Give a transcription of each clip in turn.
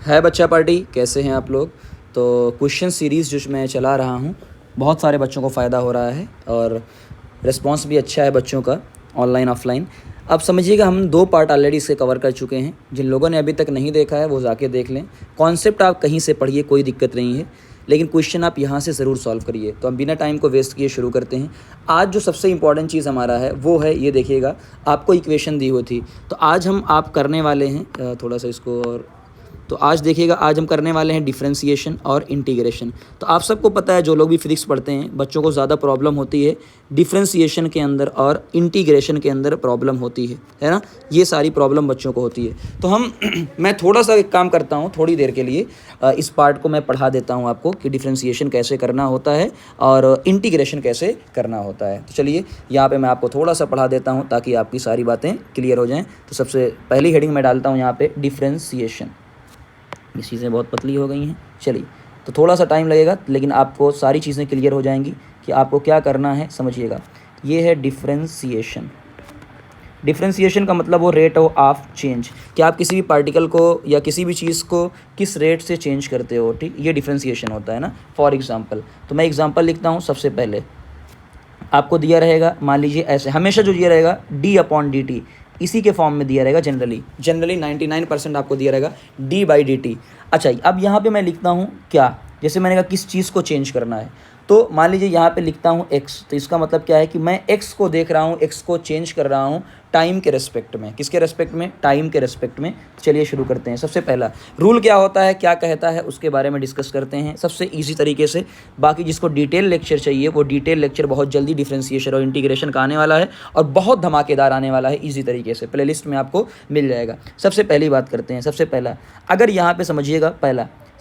है बच्चा पार्टी, कैसे हैं आप लोग। तो क्वेश्चन सीरीज़ जो मैं चला रहा हूँ, बहुत सारे बच्चों को फ़ायदा हो रहा है और रिस्पांस भी अच्छा है बच्चों का, ऑनलाइन ऑफलाइन। अब समझिएगा, हम 2 पार्ट ऑलरेडी इसके कवर कर चुके हैं। जिन लोगों ने अभी तक नहीं देखा है वो जाके देख लें। कॉन्सेप्ट आप कहीं से पढ़िए, कोई दिक्कत नहीं है, लेकिन क्वेश्चन आप यहाँ से ज़रूर सॉल्व करिए। तो हम बिना टाइम को वेस्ट किए शुरू करते हैं। आज जो सबसे इंपॉर्टेंट चीज़ हमारा है वो है, ये देखिएगा, आपको इक्वेशन दी हुई थी, तो आज हम आप करने वाले हैं थोड़ा सा इसको। और तो आज देखिएगा, आज हम करने वाले हैं डिफरेंशिएशन और इंटीग्रेशन। तो आप सबको पता है, जो लोग भी फिजिक्स पढ़ते हैं, बच्चों को ज़्यादा प्रॉब्लम होती है डिफरेंशिएशन के अंदर और इंटीग्रेशन के अंदर प्रॉब्लम होती है ना। ये सारी प्रॉब्लम बच्चों को होती है। तो हम मैं थोड़ा सा एक काम करता हूँ, थोड़ी देर के लिए इस पार्ट को मैं पढ़ा देता हूँ आपको कि डिफरेंशिएशन कैसे करना होता है और इंटीग्रेशन कैसे करना होता है। तो चलिए यहाँ पे मैं आपको थोड़ा सा पढ़ा देता हूँ ताकि आपकी सारी बातें क्लियर हो जाएँ। तो सबसे पहली हेडिंग मैं डालता हूँ यहाँ पे, डिफरेंशिएशन। ये चीज़ें बहुत पतली हो गई हैं। चलिए, तो थोड़ा सा टाइम लगेगा, लेकिन आपको सारी चीज़ें क्लियर हो जाएंगी कि आपको क्या करना है। समझिएगा, ये है डिफरेंशिएशन। डिफरेंशिएशन का मतलब वो रेट ऑफ चेंज, कि आप किसी भी पार्टिकल को या किसी भी चीज़ को किस रेट से चेंज करते हो, ठीक, ये डिफरेंशिएशन होता है ना। फॉर एग्जांपल, तो मैं एग्जांपल लिखता हूँ। सबसे पहले आपको दिया रहेगा, मान लीजिए ऐसे, हमेशा जो दिया रहेगा d/dt, इसी के फॉर्म में दिया रहेगा। जनरली 99% आपको दिया रहेगा d/dt। अच्छा, अब यहाँ पे मैं लिखता हूँ क्या, जैसे मैंने कहा किस चीज़ को चेंज करना है, तो मान लीजिए यहाँ पे लिखता हूँ x। तो इसका मतलब क्या है कि मैं x को देख रहा हूँ, x को चेंज कर रहा हूँ टाइम के रेस्पेक्ट में। किसके रेस्पेक्ट में? टाइम के रेस्पेक्ट में। चलिए शुरू करते हैं। सबसे पहला रूल क्या होता है, क्या कहता है, उसके बारे में डिस्कस करते हैं सबसे ईजी तरीके से। बाकी जिसको डिटेल लेक्चर चाहिए, वो डिटेल लेक्चर बहुत जल्दी डिफरेंशिएशन और इंटीग्रेशन का आने वाला है, और बहुत धमाकेदार आने वाला है ईजी तरीके से। प्लेलिस्ट में आपको मिल जाएगा। सबसे पहली बात करते हैं। सबसे पहला, अगर यहाँ पर समझिएगा,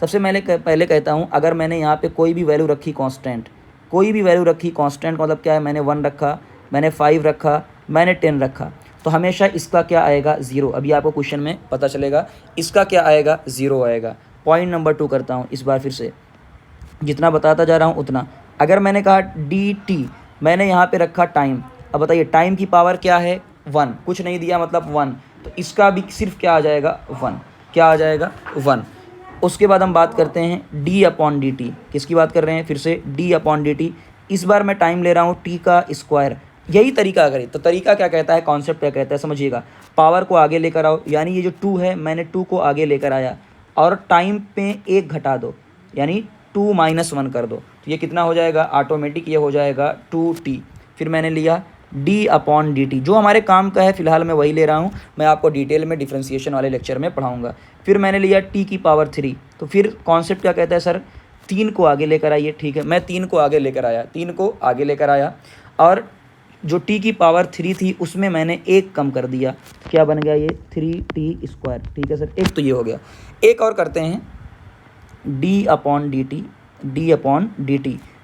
सबसे पहले कहता हूँ, अगर मैंने यहाँ पे कोई भी वैल्यू रखी कांस्टेंट, कोई भी वैल्यू रखी कांस्टेंट का मतलब क्या है, मैंने 1 रखा, मैंने 5 रखा, मैंने 10 रखा, तो हमेशा इसका क्या आएगा, 0। अभी आपको क्वेश्चन में पता चलेगा इसका क्या आएगा, 0 आएगा। पॉइंट नंबर 2 करता हूँ इस बार फिर से, जितना बताता जा रहा हूँ उतना। अगर मैंने कहा dt, मैंने यहाँ पे रखा टाइम। अब बताइए, टाइम की पावर क्या है, 1, कुछ नहीं दिया मतलब 1, तो इसका भी सिर्फ क्या आ जाएगा, 1। क्या आ जाएगा, 1। उसके बाद हम बात करते हैं d/dt। किसकी बात कर रहे हैं, फिर से d/dt। इस बार मैं टाइम ले रहा हूँ t का स्क्वायर। यही तरीका अगर, तो तरीका क्या कहता है, कॉन्सेप्ट क्या कहता है, समझिएगा। पावर को आगे लेकर आओ, यानी ये जो 2 है, मैंने 2 को आगे लेकर आया, और टाइम पे 1 घटा दो, यानी 2 - 1 कर दो, तो ये कितना हो जाएगा, ऑटोमेटिक ये हो जाएगा 2t। फिर मैंने लिया d/dt, जो हमारे काम का है, फिलहाल मैं वही ले रहा हूँ, मैं आपको डिटेल में डिफरेंशिएशन वाले लेक्चर में पढ़ाऊँगा। फिर मैंने लिया t की पावर 3, तो फिर कॉन्सेप्ट क्या कहता है सर, 3 को आगे लेकर आइए। ठीक है, मैं 3 को आगे लेकर आया, 3 को आगे लेकर आया, और जो t की पावर 3 थी उसमें मैंने 1 कम कर दिया। क्या बन गया ये, 3t²। ठीक है सर, एक तो ये हो गया। एक और करते हैं, d/dt।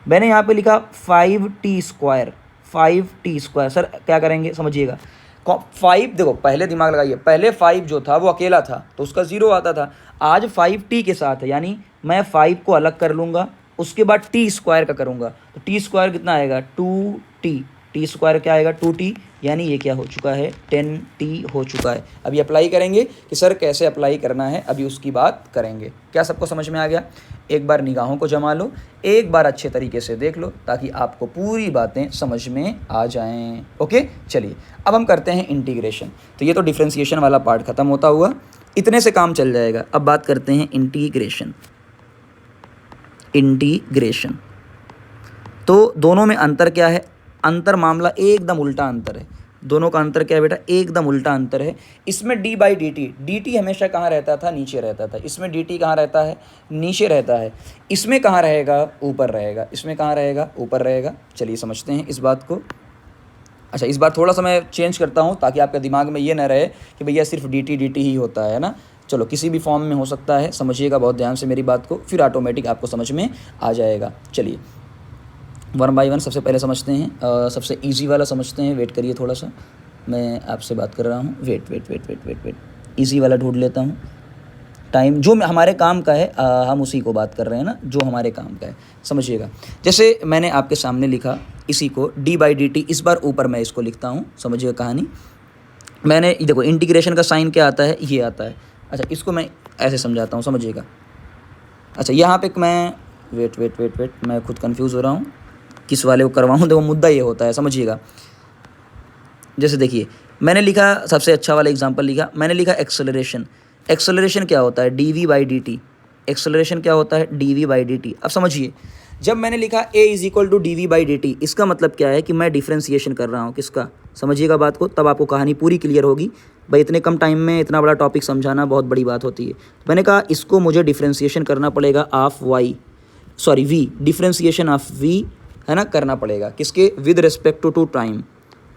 मैंने यहाँ पे लिखा 5t², 5t²। सर क्या करेंगे, समझिएगा। 5, देखो पहले दिमाग लगाइए, पहले 5 जो था वो अकेला था तो उसका 0 आता था। आज 5t के साथ है, यानी मैं 5 को अलग कर लूँगा, उसके बाद t² का करूँगा, तो t² कितना आएगा, 2t। t² क्या आएगा, 2t, यानी ये क्या हो चुका है, 10t हो चुका है। अभी अप्लाई करेंगे कि सर कैसे अप्लाई करना है, अभी उसकी बात करेंगे। क्या सबको समझ में आ गया? एक बार निगाहों को जमा लो, एक बार अच्छे तरीके से देख लो, ताकि आपको पूरी बातें समझ में आ जाएं। ओके, चलिए अब हम करते हैं इंटीग्रेशन। तो ये तो डिफरेंशिएशन वाला पार्ट खत्म होता हुआ, इतने से काम चल जाएगा। अब बात करते हैं इंटीग्रेशन। तो दोनों में अंतर क्या है, अंतर मामला एकदम उल्टा अंतर है। दोनों का अंतर क्या है बेटा, एकदम उल्टा अंतर है। इसमें d/dt, dt हमेशा कहाँ रहता था, नीचे रहता था। इसमें dt कहाँ रहता है, नीचे रहता है। इसमें कहाँ रहेगा, ऊपर रहेगा। इसमें कहाँ रहेगा, ऊपर रहेगा। चलिए समझते हैं इस बात को। अच्छा, इस बार थोड़ा सा मैं चेंज करता हूँ ताकि आपके दिमाग में ये ना रहे कि भैया सिर्फ dt ही होता है ना। चलो, किसी भी फॉर्म में हो सकता है। समझिएगा बहुत ध्यान से मेरी बात को, फिर ऑटोमेटिक आपको समझ में आ जाएगा। चलिए 1 बाय 1 सबसे पहले समझते हैं। सबसे इजी वाला समझते हैं। वेट करिए थोड़ा सा, मैं आपसे बात कर रहा हूँ। वेट, इजी वाला ढूंढ लेता हूँ। टाइम जो हमारे काम का है, हम उसी को बात कर रहे हैं ना, जो हमारे काम का है। समझिएगा, जैसे मैंने आपके सामने लिखा इसी को d/dt, इस बार ऊपर मैं इसको लिखता हूँ। समझिएगा कहानी। मैंने देखो, इंटीग्रेशन का साइन क्या आता है, ये आता है। अच्छा इसको मैं ऐसे समझाता हूँ, समझिएगा। अच्छा यहाँ पे मैं वेट मैं खुद कंफ्यूज हो रहा हूँ किस वाले को करवाऊँ। देखो मुद्दा ये होता है, समझिएगा। जैसे देखिए मैंने लिखा, सबसे अच्छा वाला एग्जांपल लिखा, मैंने लिखा एक्सेलरेशन। एक्सेलरेशन क्या होता है? dv/dt। एक्सेलरेशन क्या होता है? dv/dt। अब समझिए, जब मैंने लिखा a is equal to dv/dt, इसका मतलब क्या है कि मैं डिफ्रेंसिएशन कर रहा हूँ किसका? समझिएगा बात को, तब आपको कहानी पूरी क्लियर होगी। भाई इतने कम टाइम में इतना बड़ा टॉपिक समझाना बहुत बड़ी बात होती है। तो मैंने कहा इसको मुझे डिफ्रेंसिएशन करना पड़ेगा of v, differentiation of v है ना, करना पड़ेगा किसके? With respect to time,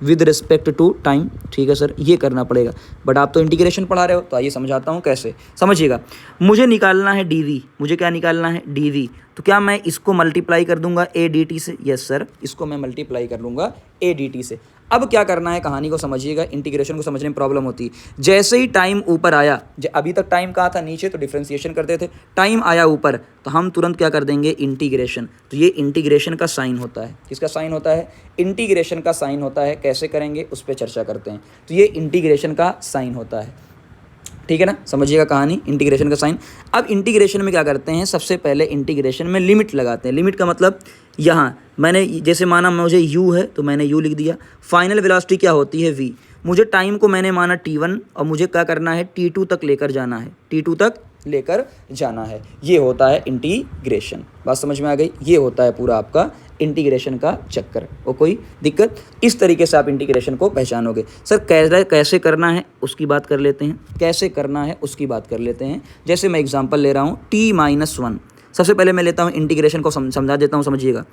with respect to time. ठीक है सर, ये करना पड़ेगा। बट आप तो इंटीग्रेशन पढ़ा रहे हो, तो आइए समझाता हूँ कैसे। समझिएगा, मुझे निकालना है dv, मुझे क्या निकालना है? dv। तो क्या मैं इसको मल्टीप्लाई कर दूंगा a dt से? यस सर, इसको मैं मल्टीप्लाई कर लूँगा a dt से। अब क्या करना है, कहानी को समझिएगा, इंटीग्रेशन को समझने में प्रॉब्लम होती है। जैसे ही टाइम ऊपर आया, अभी तक टाइम कहाँ था? नीचे, तो डिफ्रेंसिएशन करते थे। टाइम आया ऊपर तो हम तुरंत क्या कर देंगे? इंटीग्रेशन। तो ये इंटीग्रेशन का साइन होता है। किसका साइन होता है? इंटीग्रेशन का साइन होता है। कैसे करेंगे उस पर चर्चा करते हैं। तो ये इंटीग्रेशन का साइन होता है, ठीक है ना, समझिएगा कहानी, इंटीग्रेशन का साइन। अब इंटीग्रेशन में क्या करते हैं? सबसे पहले इंटीग्रेशन में लिमिट लगाते हैं। लिमिट का मतलब यहाँ मैंने जैसे माना मुझे u है तो मैंने u लिख दिया। फाइनल वेलोसिटी क्या होती है? v। मुझे टाइम को मैंने माना t1 और मुझे क्या करना है? t2 तक लेकर जाना है, t2 तक लेकर जाना है। ये होता है इंटीग्रेशन। बात समझ में आ गई? ये होता है पूरा आपका इंटीग्रेशन का चक्कर। और कोई दिक्कत? इस तरीके से आप इंटीग्रेशन को पहचानोगे। सर कैसे करना है उसकी बात कर लेते हैं, कैसे करना है उसकी बात कर लेते हैं। जैसे मैं एग्जांपल ले रहा हूँ t-1। सबसे पहले मैं लेता हूँ इंटीग्रेशन को, समझा देता हूँ, समझिएगा।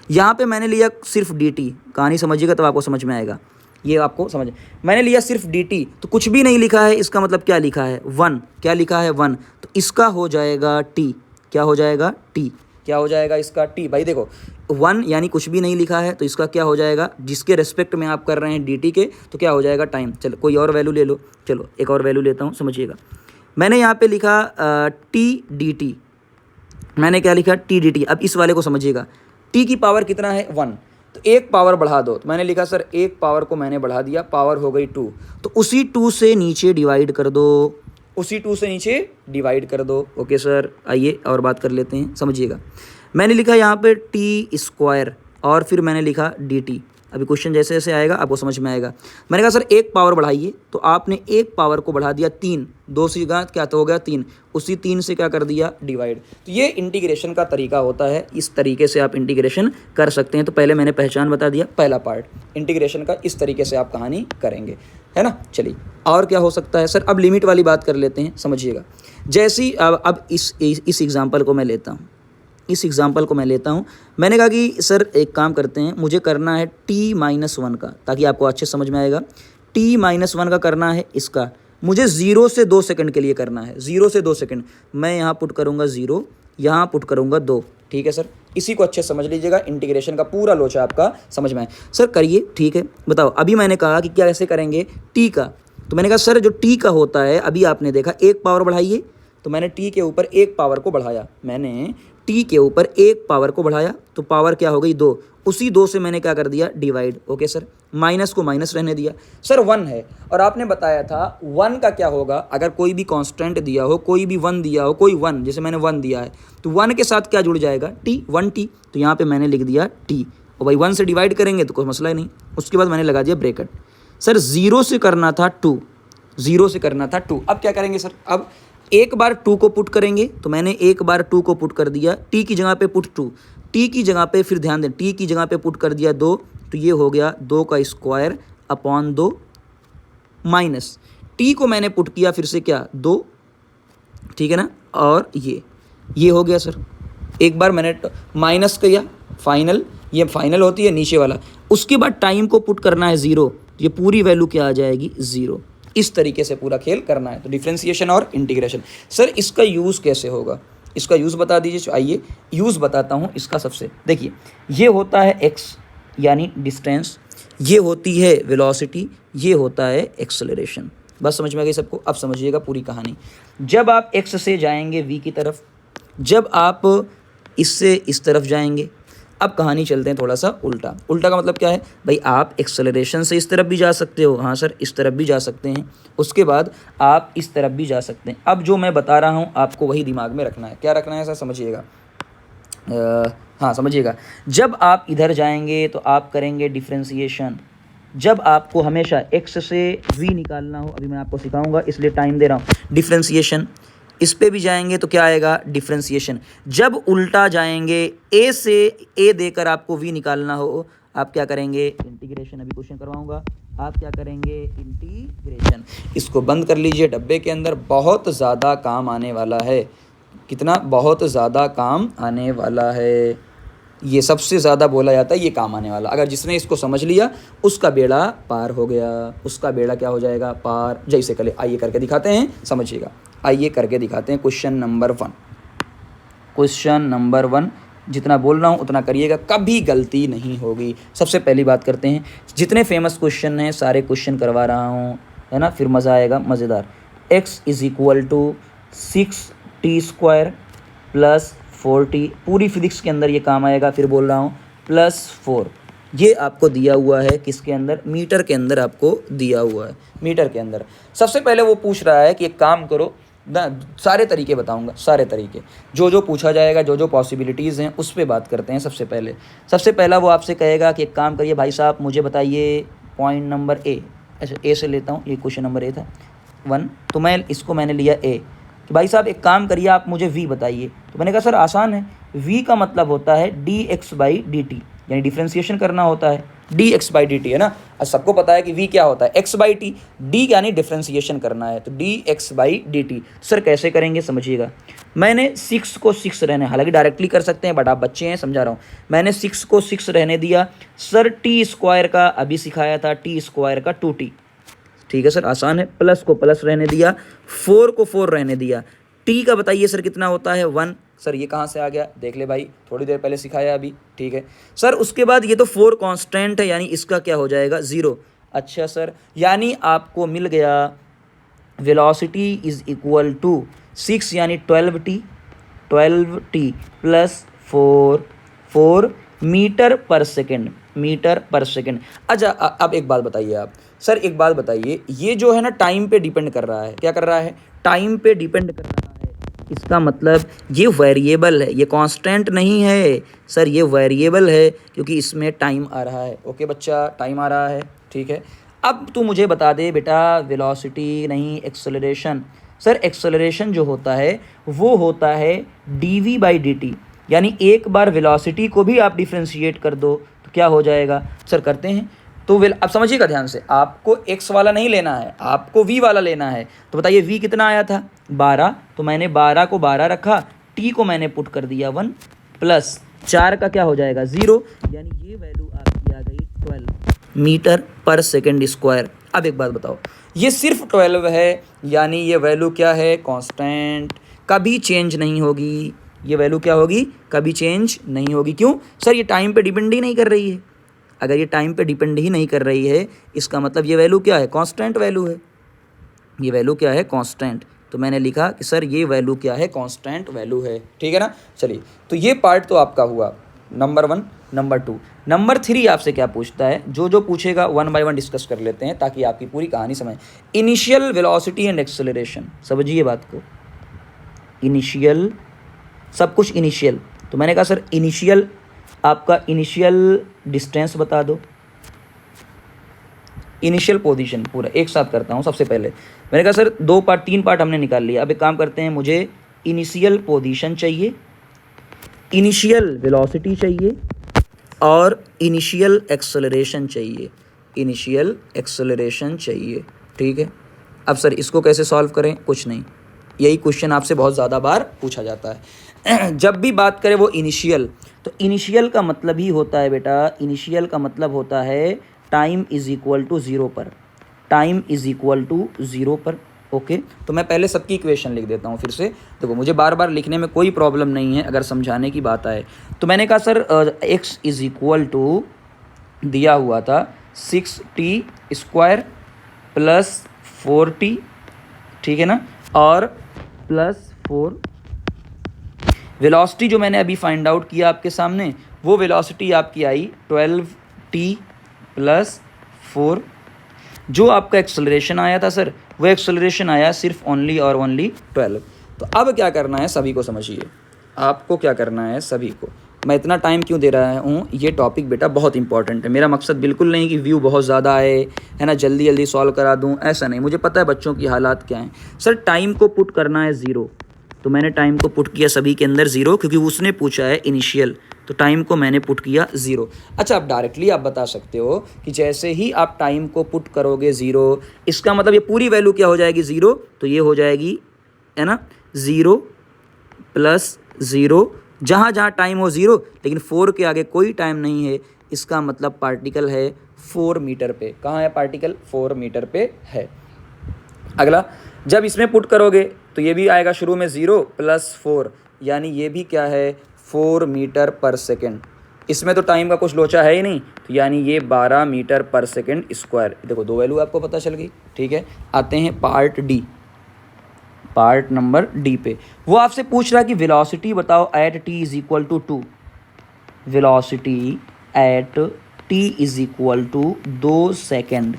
यहाँ पे मैंने लिया सिर्फ dt, कहानी समझिएगा तब आपको समझ में आएगा। ये आपको समझ, मैंने लिया सिर्फ dt, तो कुछ भी नहीं लिखा है, इसका मतलब क्या लिखा है? 1। क्या लिखा है? 1। तो इसका हो जाएगा t। क्या हो जाएगा? t। क्या हो जाएगा इसका? t। भाई देखो 1 यानी कुछ भी नहीं लिखा है, तो इसका क्या हो जाएगा? जिसके रेस्पेक्ट में आप कर रहे हैं dt के, तो क्या हो जाएगा? टाइम। चलो कोई और वैल्यू ले लो। चलो एक और वैल्यू लेता हूँ, समझिएगा। मैंने यहाँ पे लिखा t dt। मैंने क्या लिखा? t dt। अब इस वाले को समझिएगा, t की पावर कितना है? 1। तो एक पावर बढ़ा दो। तो मैंने लिखा सर एक पावर को मैंने बढ़ा दिया, पावर हो गई 2। तो उसी 2 से नीचे डिवाइड कर दो, उसी 2 से नीचे डिवाइड कर दो। ओके सर, आइए और बात कर लेते हैं, समझिएगा। मैंने लिखा यहाँ पे t² और फिर मैंने लिखा dt। अभी क्वेश्चन जैसे जैसे आएगा आपको समझ में आएगा। मैंने कहा सर एक पावर बढ़ाइए, तो आपने एक पावर को बढ़ा दिया 3, 2 से क्या तो हो गया 3, उसी 3 से क्या कर दिया? डिवाइड। तो ये इंटीग्रेशन का तरीका होता है, इस तरीके से आप इंटीग्रेशन कर सकते हैं। तो पहले मैंने पहचान बता दिया, पहला पार्ट इंटीग्रेशन का, इस तरीके से आप कहानी करेंगे, है ना। चलिए और क्या हो सकता है सर? अब लिमिट वाली बात कर लेते हैं, समझिएगा। जैसी अब इस एग्जाम्पल को मैं लेता हूँ, इस एग्जाम्पल को मैं लेता हूँ। मैंने कहा कि सर एक काम करते हैं, मुझे करना है t-1 का, ताकि आपको अच्छे समझ में आएगा। t-1 का करना है इसका, मुझे 0 से 2 सेकंड के लिए करना है। 0 से 2 सेकंड मैं यहाँ पुट करूँगा 0, यहाँ पुट करूँगा 2। ठीक है सर, इसी को अच्छे समझ लीजिएगा। इंटीग्रेशन का पूरा लोचा आपका समझ में आए। सर करिए, ठीक है, बताओ। अभी मैंने कहा कि क्या कैसे करेंगे t का, तो मैंने कहा सर जो t का होता है, अभी आपने देखा एक पावर बढ़ाइए, तो मैंने t के ऊपर एक पावर को बढ़ाया, मैंने t के ऊपर एक पावर को बढ़ाया, तो पावर क्या हो गई? 2। उसी 2 से मैंने क्या कर दिया? डिवाइड। ओके सर, माइनस को माइनस रहने दिया। सर 1 है और आपने बताया था 1 का क्या होगा? अगर कोई भी कांस्टेंट दिया हो, कोई भी 1 दिया हो, कोई 1, जैसे मैंने 1 दिया है, तो 1 के साथ क्या जुड़ जाएगा? t, 1t। तो यहाँ पे मैंने लिख दिया t, और भाई 1 से डिवाइड करेंगे तो कोई मसला ही नहीं। उसके बाद मैंने लगा दिया ब्रैकेट। सर 0 से करना था 2, 0 से करना था 2। अब क्या करेंगे सर? अब एक बार 2 को पुट करेंगे, तो मैंने एक बार 2 को पुट कर दिया, t की जगह पे पुट 2, t की जगह पे फिर ध्यान दें, t की जगह पे पुट कर दिया 2, तो ये हो गया 2 का स्क्वायर अपॉन 2 माइनस t को मैंने पुट किया फिर से क्या? 2, ठीक है ना। और ये हो गया सर। एक बार मैंने माइनस किया, फाइनल, ये फाइनल होती है नीचे वाला। उसके बाद टाइम को पुट करना है 0, ये पूरी वैल्यू क्या आ जाएगी? 0। इस तरीके से पूरा खेल करना है। तो डिफ्रेंसिएशन और इंटीग्रेशन। सर इसका यूज़ कैसे होगा? इसका यूज़ बता दीजिए। आइए यूज़ बताता हूँ इसका। सबसे देखिए, ये होता है x यानी डिस्टेंस, ये होती है वेलोसिटी, ये होता है एक्सेलरेशन। बस समझ में आ गई सबको? अब समझिएगा पूरी कहानी। जब आप x से जाएंगे v की तरफ, जब आप इससे इस तरफ जाएंगे, अब कहानी चलते हैं थोड़ा सा उल्टा। उल्टा का मतलब क्या है भाई, आप एक्सेलरेशन से इस तरफ भी जा सकते हो, हाँ सर इस तरफ भी जा सकते हैं, उसके बाद आप इस तरफ भी जा सकते हैं। अब जो मैं बता रहा हूँ आपको वही दिमाग में रखना है। क्या रखना है सर, समझिएगा। हाँ समझिएगा, जब आप इधर जाएंगे तो आप करेंगे डिफ्रेंसिएशन। जब आपको हमेशा x से v निकालना हो, अभी मैं आपको सिखाऊंगा इसलिए टाइम दे रहा हूँ, डिफ्रेंसिएशन। इस पे भी जाएंगे तो क्या आएगा, डिफ्रेंसिएशन। जब उल्टा जाएंगे, a से a देकर आपको v निकालना हो, आप क्या करेंगे, इंटीग्रेशन। अभी क्वेश्चन करवाऊंगा, आप क्या करेंगे, इंटीग्रेशन। इसको बंद कर लीजिए डब्बे के अंदर, बहुत ज़्यादा काम आने वाला है। कितना, बहुत ज़्यादा काम आने वाला है। ये सबसे ज़्यादा बोला जाता है, ये काम आने वाला। अगर जिसने इसको समझ लिया उसका बेड़ा पार हो गया, उसका बेड़ा क्या हो जाएगा, पार। जैसे कले आइए करके दिखाते हैं, समझिएगा, आइए करके दिखाते हैं। क्वेश्चन नंबर 1, क्वेश्चन नंबर 1 जितना बोल रहा हूँ उतना करिएगा, कभी गलती नहीं होगी। सबसे पहली बात करते हैं, जितने फेमस क्वेश्चन हैं सारे क्वेश्चन करवा रहा हूँ, है ना, फिर मज़ा आएगा, मज़ेदार। x = 6t² + 4t, पूरी फिजिक्स के अंदर ये काम आएगा। फिर बोल रहा हूँ +4, ये आपको दिया हुआ है किसके अंदर, मीटर के अंदर आपको दिया हुआ है, मीटर के अंदर। सबसे पहले वो पूछ रहा है कि एक काम करो ना, सारे तरीके बताऊंगा, सारे तरीके जो जो पूछा जाएगा, जो जो पॉसिबिलिटीज़ हैं उस पर बात करते हैं। सबसे पहला वो आपसे कहेगा कि एक काम करिए भाई साहब, मुझे बताइए पॉइंट नंबर ए। अच्छा ए से लेता हूँ, ये क्वेश्चन नंबर ए था 1, तो मैंने लिया ए कि भाई साहब एक काम करिए, आप मुझे v बताइए। तो मैंने कहा सर आसान है, v का मतलब होता है dx/dt, यानी डिफ्रेंसिएशन करना होता है, dx/dt है ना। अब सबको पता है कि v क्या होता है, x/t, d यानी डिफ्रेंसिएशन करना है, तो dx/dt। सर कैसे करेंगे, समझिएगा। मैंने 6 को 6 रहने, हालांकि डायरेक्टली कर सकते हैं बट आप बच्चे हैं, समझा रहा हूँ। मैंने 6 को 6 रहने दिया। सर t² का अभी सिखाया था, t² का 2t, ठीक है सर, आसान है। प्लस को प्लस रहने दिया, 4 को 4 रहने दिया। t का बताइए सर कितना होता है, 1। सर ये कहाँ से आ गया, देख ले भाई, थोड़ी देर पहले सिखाया अभी, ठीक है सर। उसके बाद ये तो 4 कांस्टेंट है, यानी इसका क्या हो जाएगा, 0। अच्छा सर, यानी आपको मिल गया वेलोसिटी = 6 यानी 12t + 4 मीटर पर सेकेंड। अच्छा अब एक बात बताइए आप, सर एक बात बताइए, ये जो है ना टाइम पे डिपेंड कर रहा है, क्या कर रहा है, टाइम पे डिपेंड कर रहा है। इसका मतलब ये वेरिएबल है, ये कांस्टेंट नहीं है सर, ये वेरिएबल है क्योंकि इसमें टाइम आ रहा है। ओके बच्चा, टाइम आ रहा है, ठीक है। अब तू मुझे बता दे बेटा, वेलोसिटी नहीं एक्सेलरेशन। सर एक्सेलरेशन जो होता है वो होता है dv/dt, यानी एक बार वेलोसिटी को भी आप डिफ्रेंशिएट कर दो तो क्या हो जाएगा। सर करते हैं तो अब समझिएगा ध्यान से, आपको x वाला नहीं लेना है, आपको v वाला लेना है। तो बताइए v कितना आया था, 12, तो मैंने 12 को 12 रखा, t को मैंने पुट कर दिया 1, प्लस 4 का क्या हो जाएगा 0, यानी ये वैल्यू आपकी आ गई 12 मीटर पर सेकेंड स्क्वायर। अब एक बात बताओ, ये सिर्फ 12 है, यानी ये वैल्यू क्या है, कांस्टेंट, कभी चेंज नहीं होगी। ये वैल्यू क्या होगी, कभी चेंज नहीं होगी। क्यों सर, ये टाइम पे डिपेंड ही नहीं कर रही है। अगर ये टाइम पे डिपेंड ही नहीं कर रही है, इसका मतलब ये वैल्यू क्या है, कांस्टेंट वैल्यू है। ये वैल्यू क्या है, कांस्टेंट। तो मैंने लिखा कि सर ये वैल्यू क्या है, कांस्टेंट वैल्यू है, ठीक है ना। चलिए, तो ये पार्ट तो आपका हुआ नंबर 1। नंबर 2, नंबर 3 आपसे क्या पूछता है, जो जो पूछेगा 1 बाय 1 डिस्कस कर लेते हैं ताकि आपकी पूरी कहानी समझ। इनिशियल वेलोसिटी एंड एक्सेलरेशन, समझिए बात को। इनिशियल, सब कुछ इनिशियल। तो मैंने कहा सर इनिशियल, आपका इनिशियल डिस्टेंस बता दो, इनिशियल पोजीशन पूरा एक साथ करता हूँ। सबसे पहले मैंने कहा सर 3 पार्ट हमने निकाल लिया। अब एक काम करते हैं, मुझे इनिशियल पोजीशन चाहिए, इनिशियल वेलोसिटी चाहिए और इनिशियल एक्सेलरेशन चाहिए, इनिशियल एक्सेलरेशन चाहिए, ठीक है। अब सर इसको कैसे सॉल्व करें, कुछ नहीं, यही क्वेश्चन आपसे बहुत ज़्यादा बार पूछा जाता है। जब भी बात करें वो इनिशियल, तो इनिशियल का मतलब ही होता है बेटा, इनिशियल का मतलब होता है टाइम = 0 पर, टाइम = 0 पर। ओके, तो मैं पहले सबकी इक्वेशन लिख देता हूँ फिर से। देखो मुझे बार बार लिखने में कोई प्रॉब्लम नहीं है अगर समझाने की बात आए। तो मैंने कहा सर x = दिया हुआ था 6t² + 4t, ठीक है ना, और +4। वेलोसिटी जो मैंने अभी फाइंड आउट किया आपके सामने वो वेलोसिटी आपकी आई 12t प्लस 4। जो आपका एक्सेलरेशन आया था सर, वो एक्सेलरेशन आया सिर्फ ओनली और ओनली 12। तो अब क्या करना है सभी को समझिए, आपको क्या करना है सभी को। मैं इतना टाइम क्यों दे रहा हूँ, ये टॉपिक बेटा बहुत इंपॉर्टेंट है। मेरा मकसद बिल्कुल नहीं कि व्यू बहुत ज़्यादा आए, है ना, जल्दी जल्दी सॉल्व करा दूँ, ऐसा नहीं। मुझे पता है बच्चों की हालात क्या हैं। सर टाइम को पुट करना है 0, तो मैंने टाइम को पुट किया सभी के अंदर 0, क्योंकि उसने पूछा है इनिशियल, तो टाइम को मैंने पुट किया 0। अच्छा, अब डायरेक्टली आप बता सकते हो कि जैसे ही आप टाइम को पुट करोगे 0, इसका मतलब ये पूरी वैल्यू क्या हो जाएगी 0, तो ये हो जाएगी, है ना, 0 प्लस 0, जहाँ जहाँ टाइम हो 0, लेकिन 4 के आगे कोई टाइम नहीं है, इसका मतलब पार्टिकल है 4 मीटर पे। कहाँ है पार्टिकल? 4 मीटर पे है। अगला, जब इसमें पुट करोगे तो ये भी आएगा शुरू में 0 प्लस 4, यानी ये भी क्या है 4 मीटर पर सेकेंड। इसमें तो टाइम का कुछ लोचा है ही नहीं, तो यानी ये 12 मीटर पर सेकेंड स्क्वायर। देखो 2 वैल्यू आपको पता चल गई, ठीक है। आते हैं part D, part number D पे। वो आपसे पूछ रहा है कि वेलोसिटी बताओ at T is equal to 2। Velocity at T is equal to 2 second,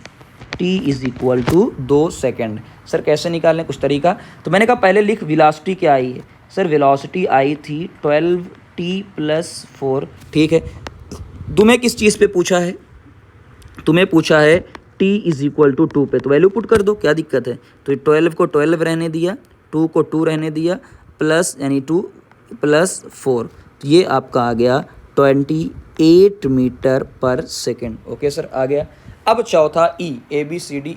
T is equal to 2 second. Sir कैसे निकालें, कुछ तरीका? तो मैंने कहा पहले लिख वेलोसिटी क्या आई है। सर वेलोसिटी आई थी 12t प्लस 4, ठीक है। तुम्हें किस चीज़ पे पूछा है? तुम्हें पूछा है t इज इक्वल टू 2 पे, तो वैल्यू पुट कर दो, क्या दिक्कत है। तो 12 को 12 रहने दिया, 2 को 2 रहने दिया, प्लस यानी 2 प्लस 4, तो ये आपका आ गया 28 मीटर पर सेकेंड। ओके सर, आ गया। अब चौथा ई, ABCD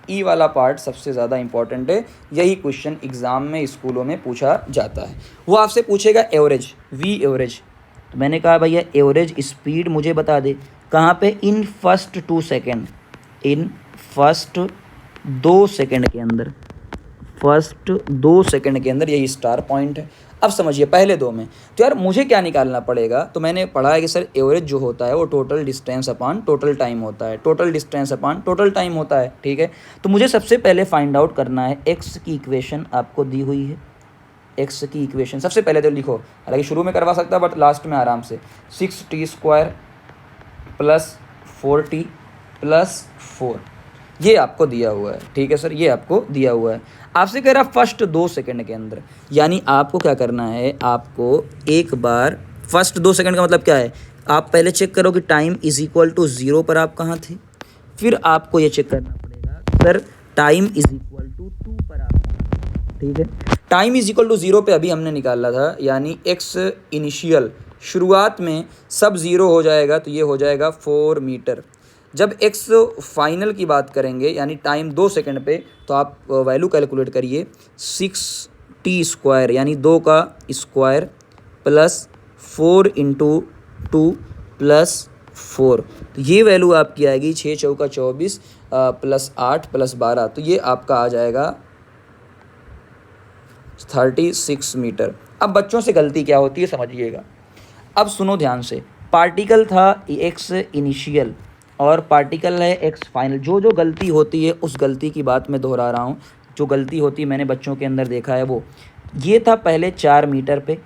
ई वाला पार्ट सबसे ज़्यादा इंपॉर्टेंट है। यही क्वेश्चन एग्ज़ाम में स्कूलों में पूछा जाता है। वो आपसे पूछेगा एवरेज, वी एवरेज। तो मैंने कहा भैया एवरेज स्पीड मुझे बता दे, कहाँ पे? In first 2 second, in first 2 second के अंदर, फर्स्ट 2 सेकेंड के अंदर, यही स्टार पॉइंट है। अब समझिए पहले 2 में, तो यार मुझे क्या निकालना पड़ेगा? तो मैंने पढ़ा है कि सर एवरेज जो होता है वो total distance upon total time होता है, total distance upon total time होता है, ठीक है। तो मुझे सबसे पहले फाइंड आउट करना है एक्स की इक्वेशन आपको दी हुई है। एक्स की इक्वेशन सबसे पहले तो लिखो, हालांकि शुरू में करवा सकता है बट लास्ट में आराम से, 6t² प्लस 4t प्लस 4, ये आपको दिया हुआ है, ठीक है सर, ये आपको दिया हुआ है। आपसे कह रहा फर्स्ट 2 सेकंड के अंदर, यानी आपको क्या करना है, आपको एक बार फर्स्ट 2 सेकंड का मतलब क्या है, आप पहले चेक करो कि टाइम इज इक्वल टू 0 पर आप कहाँ थे। फिर आपको ये चेक करना पड़ेगा sir time is equal to 2 पर आप कहाँ थे, ठीक है। टाइम इज इक्वल टू 0 पे अभी हमने निकाला था, यानी एक्स इनिशियल, शुरुआत में सब 0 हो जाएगा, तो ये हो जाएगा 4 मीटर। जब एक्स फाइनल की बात करेंगे, यानी टाइम 2 सेकंड पे, तो आप वैल्यू कैलकुलेट करिए, 6t², यानी 2 का स्क्वायर प्लस 4 इंटू 2 प्लस 4, तो ये वैल्यू आपकी आएगी 6 चौका 24 प्लस 8 प्लस 12, तो ये आपका आ जाएगा 36 मीटर। अब बच्चों से गलती क्या होती है समझिएगा। अब सुनो ध्यान से, पार्टिकल था एक्स इनिशियल और पार्टिकल है एक्स फाइनल। जो जो गलती होती है उस गलती की बात मैं दोहरा रहा हूँ, जो गलती होती है मैंने बच्चों के अंदर देखा है वो, ये था पहले 4 मीटर पे,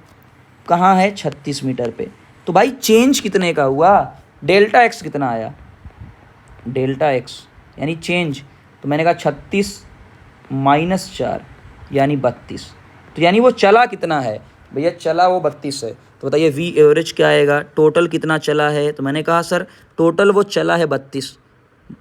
कहाँ है 36 मीटर पे। तो भाई चेंज कितने का हुआ, डेल्टा एक्स कितना आया, डेल्टा एक्स यानी चेंज, तो मैंने कहा 36 माइनस 4 यानी 32, तो यानी वो चला कितना है भैया, चला वो 32 है। तो बताइए वी एवरेज क्या आएगा, टोटल कितना चला है। तो मैंने कहा सर टोटल वो चला है 32,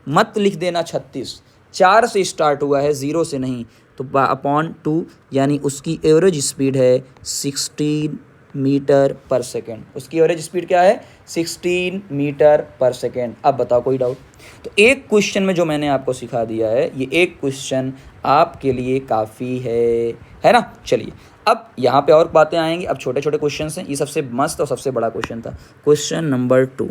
मत लिख देना 36, 4 से स्टार्ट हुआ है 0 से नहीं, तो अपॉन 2, यानी उसकी एवरेज स्पीड है 16 मीटर पर सेकेंड। उसकी एवरेज स्पीड क्या है 16 मीटर पर सेकेंड। अब बताओ कोई डाउट? तो एक क्वेश्चन में जो मैंने आपको सिखा दिया है, ये एक क्वेश्चन आपके लिए काफ़ी है ना। चलिए अब यहाँ पे और बातें आएंगी, अब छोटे छोटे क्वेश्चन हैं, ये सबसे मस्त और सबसे बड़ा क्वेश्चन था। Question number 2,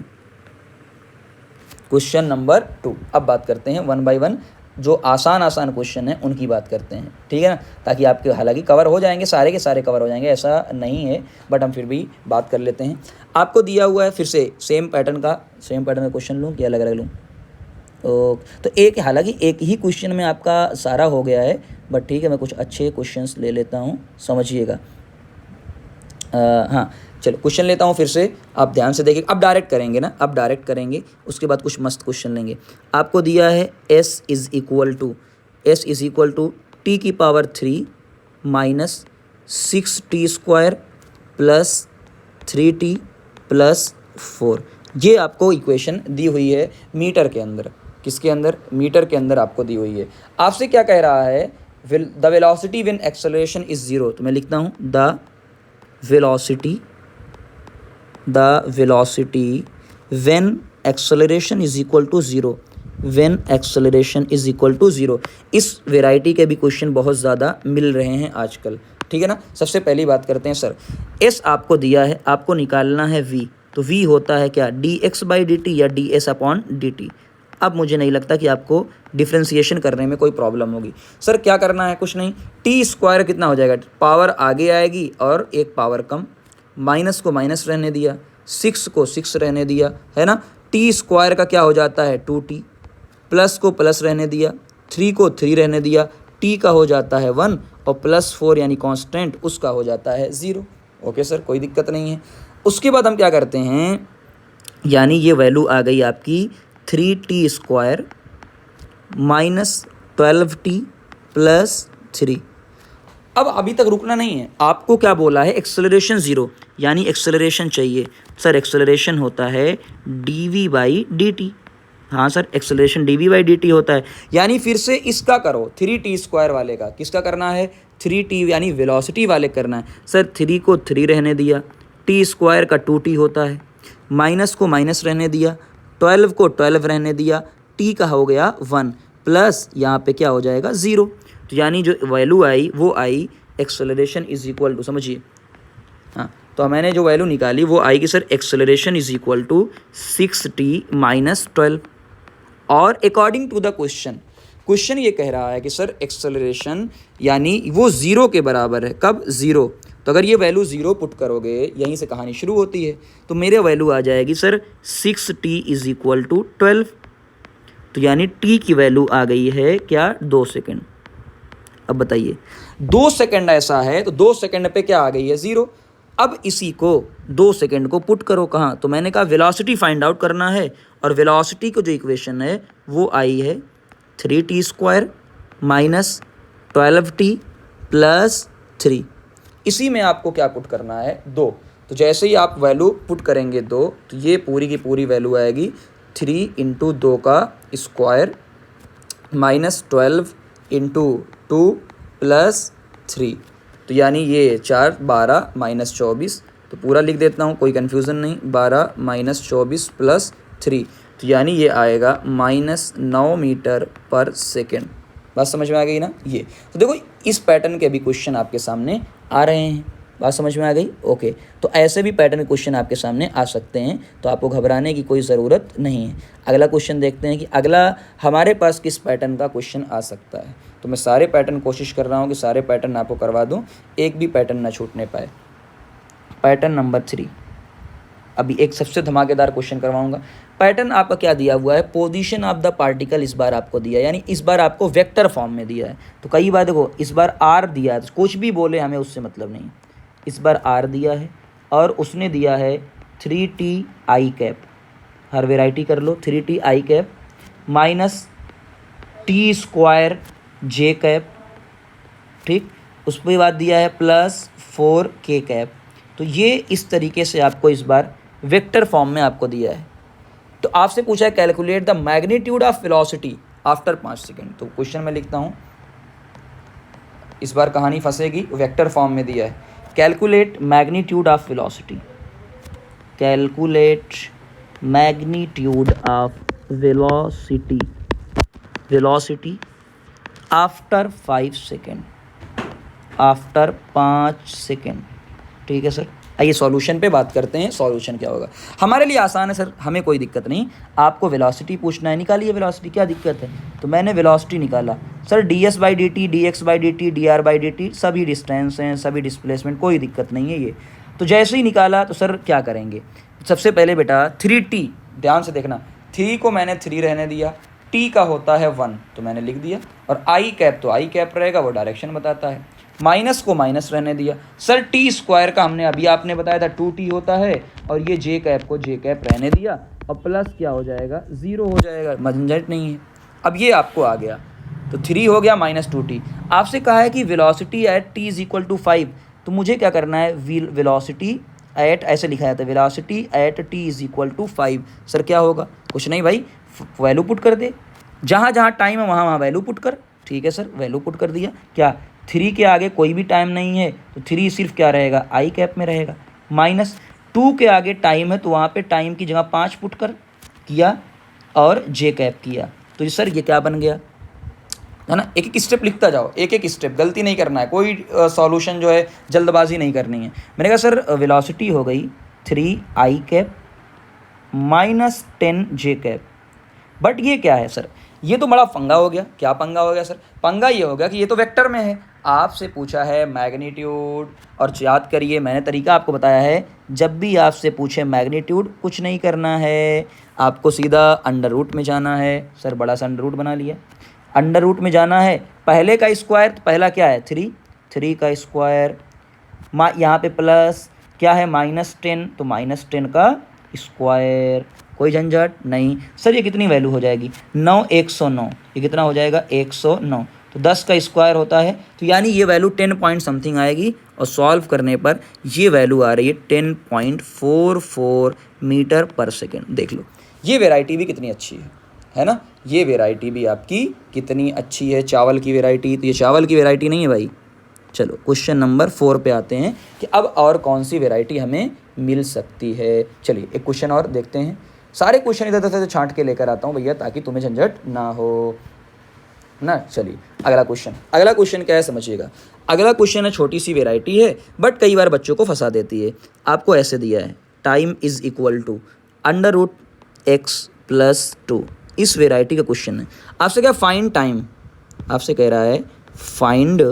question number 2। अब बात करते हैं 1 बाय 1, जो आसान क्वेश्चन है उनकी बात करते हैं, ठीक है ना, ताकि आपके हालांकि कवर हो जाएंगे, सारे के सारे कवर हो जाएंगे, ऐसा नहीं है, बट हम फिर भी बात कर लेते हैं। आपको दिया हुआ है फिर से सेम पैटर्न का क्वेश्चन लूँ कि अलग अलग लूँ? तो एक, हालांकि एक ही क्वेश्चन में आपका सारा हो गया है, बट ठीक है मैं कुछ अच्छे क्वेश्चंस ले लेता हूँ, समझिएगा। हाँ चलो क्वेश्चन लेता हूँ फिर से, आप ध्यान से देखिए। अब डायरेक्ट करेंगे ना, अब डायरेक्ट करेंगे, उसके बाद कुछ मस्त क्वेश्चन लेंगे। आपको दिया है s is equal to t की power 3 minus 6t² plus 3t plus 4। ये आपको इक्वेशन दी हुई है मीटर के अंदर। किसके अंदर? मीटर के अंदर आपको दी हुई है। आपसे क्या कह रहा है? The velocity when acceleration is zero. तो मैं लिखता हूँ the velocity when acceleration is equal to zero, when acceleration is equal to zero. इस वेराइटी के भी क्वेश्चन बहुत ज़्यादा मिल रहे हैं आजकल, ठीक है ना। सबसे पहली बात करते हैं सर, एस आपको दिया है, आपको निकालना है वी। तो वी होता है क्या? D x by d t या d s upon d t. अब मुझे नहीं लगता कि आपको डिफ्रेंसिएशन करने में कोई प्रॉब्लम होगी। सर क्या करना है? कुछ नहीं, टी स्क्वायर कितना हो जाएगा? पावर आगे आएगी और एक पावर कम, माइनस को माइनस रहने दिया, 6 को 6 रहने दिया, है ना। टी स्क्वायर का क्या हो जाता है? 2t, प्लस को प्लस रहने दिया, 3 को 3 रहने दिया, टी का हो जाता है 1 और प्लस 4 यानी कांस्टेंट उसका हो जाता है 0। ओके सर, कोई दिक्कत नहीं है। उसके बाद हम क्या करते हैं, यानी ये वैल्यू आ गई आपकी 3t² माइनस 12t प्लस 3। अब अभी तक रुकना नहीं है, आपको क्या बोला है? एक्सेलरेशन 0, यानी एक्सेलरेशन चाहिए। सर एक्सेलरेशन होता है dv बाई dt। हाँ sir, acceleration dv by dt होता है। यानी फिर से इसका करो 3t² वाले का। किसका करना है? 3t यानी वेलोसिटी वाले करना है। सर 3 को 3 रहने दिया, t² का 2t होता है, माइनस को माइनस रहने दिया, 12 को 12 रहने दिया, t का हो गया 1 प्लस यहाँ पे क्या हो जाएगा? 0। तो यानी जो वैल्यू आई वो आई एक्सेलरेशन इज इक्वल टू, समझिए, हाँ, तो मैंने जो वैल्यू निकाली वो आएगी sir acceleration is equal to 6t minus 12। और अकॉर्डिंग टू द क्वेश्चन ये कह रहा है कि सर एक्सेलरेशन यानी वो 0 के बराबर है। कब? 0। तो अगर ये वैल्यू 0 पुट करोगे, यहीं से कहानी शुरू होती है। तो मेरे वैल्यू आ जाएगी sir 6t is equal to 12। तो यानी t की वैल्यू आ गई है क्या? 2 सेकेंड। अब बताइए 2 सेकेंड ऐसा है तो 2 सेकेंड पे क्या आ गई है? 0। अब इसी को 2 सेकेंड को पुट करो कहाँ? तो मैंने कहा वेलोसिटी फाइंड आउट करना है, और वेलोसिटी को जो इक्वेशन है वो आई है 3t² माइनस 12t प्लस 3। इसी में आपको क्या पुट करना है? 2। तो जैसे ही आप वैल्यू पुट करेंगे 2, तो ये पूरी की पूरी वैल्यू आएगी 3 इंटू 2 का स्क्वायर माइनस 12 इंटू 2 प्लस 3। तो यानी ये 4 12 माइनस 24, तो पूरा लिख देता हूँ, कोई कन्फ्यूज़न नहीं, 12 माइनस 24 प्लस 3। तो यानी ये आएगा माइनस 9 मीटर पर सेकेंड। बात समझ में आ गई ना? ये तो देखो इस पैटर्न के भी क्वेश्चन आपके सामने आ रहे हैं। बात समझ में आ गई? ओके, तो ऐसे भी पैटर्न क्वेश्चन आपके सामने आ सकते हैं, तो आपको घबराने की कोई ज़रूरत नहीं है। अगला क्वेश्चन देखते हैं कि अगला हमारे पास किस पैटर्न का क्वेश्चन आ सकता है। तो मैं सारे पैटर्न कोशिश कर रहा हूँ कि सारे पैटर्न आपको करवा दूँ, एक भी पैटर्न ना छूटने पाए। पैटर्न नंबर 3, अभी एक सबसे धमाकेदार क्वेश्चन करवाऊंगा। पैटर्न आपका क्या दिया हुआ है? पोजीशन ऑफ द पार्टिकल इस बार आपको दिया है, यानी इस बार आपको वेक्टर फॉर्म में दिया है। तो कई बार देखो इस बार आर दिया है, तो कुछ भी बोले हमें उससे मतलब नहीं। इस बार आर दिया है और उसने दिया है 3t i cap, her variety कर लो, 3t i cap minus t² j cap, ठीक। उसके बाद दिया है प्लस 4k कैप। तो ये इस तरीके से आपको इस बार वेक्टर फॉर्म में आपको दिया है। तो आपसे पूछा है calculate the magnitude of velocity after 5 second. तो क्वेश्चन में लिखता हूँ, इस बार कहानी फंसेगी, वेक्टर फॉर्म में दिया है। Calculate magnitude of velocity, calculate magnitude of velocity, velocity after 5 second, after 5 second, ठीक है सर। आइए सॉल्यूशन पे बात करते हैं। सॉल्यूशन क्या होगा? हमारे लिए आसान है सर, हमें कोई दिक्कत नहीं। आपको वेलोसिटी पूछना है, निकालिए वेलोसिटी, क्या दिक्कत है? तो मैंने वेलोसिटी निकाला sir, ds by d T, D x by d T, D R by d T, सभी डिस्टेंस हैं, सभी डिस्प्लेसमेंट, कोई दिक्कत नहीं है ये। तो जैसे ही निकाला तो सर क्या करेंगे? सबसे पहले बेटा 3t, ध्यान से देखना, 3 को मैंने 3 रहने दिया, t टी का होता है 1, तो मैंने लिख दिया, और आई कैप तो आई कैप रहेगा, वो डायरेक्शन बताता है। माइनस को माइनस रहने दिया। सर टी स्क्वायर का हमने अभी आपने बताया था 2t होता है, और ये जे कैप को जे कैप रहने दिया, और प्लस क्या हो जाएगा, 0 हो जाएगा, झंझट नहीं है। अब ये आपको आ गया, तो 3 हो गया माइनस 2t। आपसे कहा है कि velocity at t is equal to 5, तो मुझे क्या करना है, वेलोसिटी एट, ऐसे लिखा जाता है, velocity at t is equal to 5। Sir क्या होगा, कुछ नहीं भाई, वैल्यू पुट कर दे, जहाँ जहाँ टाइम है वहाँ वहाँ वैल्यू पुट कर। ठीक है सर, वैल्यू पुट कर दिया। क्या 3 के आगे कोई भी टाइम नहीं है, तो 3 सिर्फ क्या रहेगा, आई कैप में रहेगा। माइनस 2 के आगे टाइम है, तो वहाँ पे टाइम की जगह 5 पुट कर किया, और जे कैप किया, तो सर ये क्या बन गया, है ना। एक एक स्टेप लिखता जाओ, एक एक स्टेप, गलती नहीं करना है, कोई सॉल्यूशन जो है जल्दबाजी नहीं करनी है। मैंने कहा सर वेलोसिटी हो गई 3 i cap minus 10 j cap, but ये क्या है सर, ये तो बड़ा पंगा हो गया। क्या पंगा हो गया सर, पंगा ये हो गया कि ये तो वेक्टर में है, आपसे पूछा है मैग्नीट्यूड। और याद करिए मैंने तरीका आपको बताया है, जब भी आपसे पूछे मैग्नीट्यूड कुछ नहीं करना है, आपको सीधा अंडर रूट में जाना है। सर बड़ा सा अंडर रूट बना लिया, अंडर रूट में जाना है, पहले का स्क्वायर, तो पहला क्या है 3, 3 का स्क्वायर, यहाँ पे प्लस क्या है -10, तो -10 का स्क्वायर, कोई झंझट नहीं। सर ये कितनी वैल्यू हो जाएगी, 9, 109, ये कितना हो जाएगा 109, तो 10 का स्क्वायर होता है, तो यानी ये वैल्यू 10 पॉइंट समथिंग आएगी, और सॉल्व करने पर ये वैल्यू आ रही है 10.44 मीटर पर सेकेंड। देख लो ये वेराइटी भी कितनी अच्छी है ना, ये वेराइटी भी आपकी कितनी अच्छी है, चावल की वेराइटी। तो ये चावल की वेराइटी नहीं है भाई। चलो क्वेश्चन नंबर 4 पे आते हैं कि अब और कौन सी वेराइटी हमें मिल सकती है। चलिए एक क्वेश्चन और देखते हैं, सारे क्वेश्चन इधर से छांट के लेकर आता हूँ भैया, ताकि तुम्हें झंझट ना हो ना। चलिए अगला क्वेश्चन क्या है समझिएगा। अगला क्वेश्चन है, छोटी सी वेराइटी है, बट कई बार बच्चों को फंसा देती है। आपको ऐसे दिया है, time is equal to √x + 2, इस वेराइटी का क्वेश्चन है। आपसे क्या, फाइंड टाइम, आपसे कह रहा है find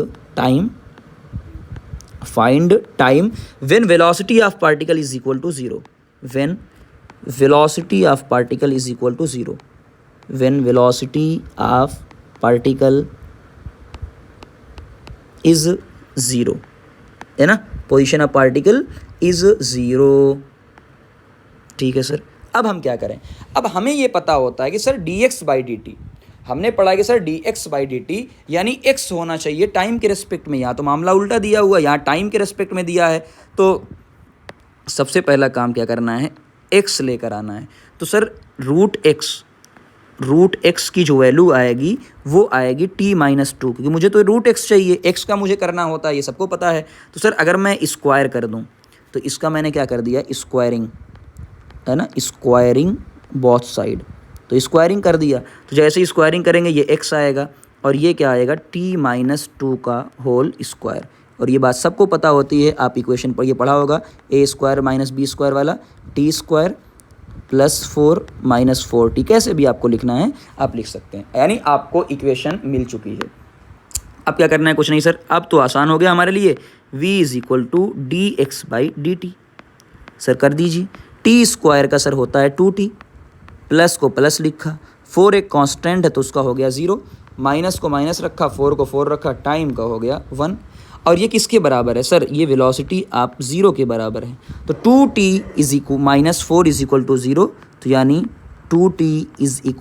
time when velocity of particle is equal to 0, when velocity of particle is equal to 0, when velocity of particle is 0, है ना, पोजीशन ऑफ पार्टिकल इज 0। ठीक है सर, अब हम क्या करें, अब हमें ये पता होता है कि सर dx/dt, हमने पढ़ा कि सर dx/dt यानी x होना चाहिए टाइम के रेस्पेक्ट में। यहाँ तो मामला उल्टा दिया हुआ, यहाँ टाइम के रेस्पेक्ट में दिया है, तो सबसे पहला काम क्या करना है, x लेकर आना है। तो सर √x की जो वैल्यू आएगी वो आएगी t-2, क्योंकि मुझे तो √x चाहिए, x का मुझे करना होता है, ये सबको पता है। तो सर अगर मैं स्क्वायर कर दूं, तो इसका मैंने क्या कर दिया, स्क्वायरिंग, है ना, स्क्वायरिंग बोथ साइड, तो स्क्वायरिंग कर दिया। तो जैसे ही स्क्वायरिंग करेंगे ये x आएगा, और ये क्या आएगा t-2 का होल स्क्वायर। और ये बात सबको पता होती है, आप इक्वेशन पर ये पढ़ा होगा, a² - b² वाला, t² + 4 - 4t, कैसे भी आपको लिखना है आप लिख सकते हैं, यानी आपको इक्वेशन मिल चुकी है। अब क्या करना है, कुछ नहीं सर, अब तो आसान हो गया हमारे लिए, v = dx/dt, सर कर दीजिए। t² का सर होता है 2t, प्लस को प्लस लिखा, 4 एक कांस्टेंट है तो उसका हो गया 0, माइनस को माइनस रखा, 4 को 4 रखा, टाइम का हो गया 1। और ये किसके बराबर है सर, ये वेलोसिटी आप 0 के बराबर है, तो 2t - 4 = 0, तो यानी 2t =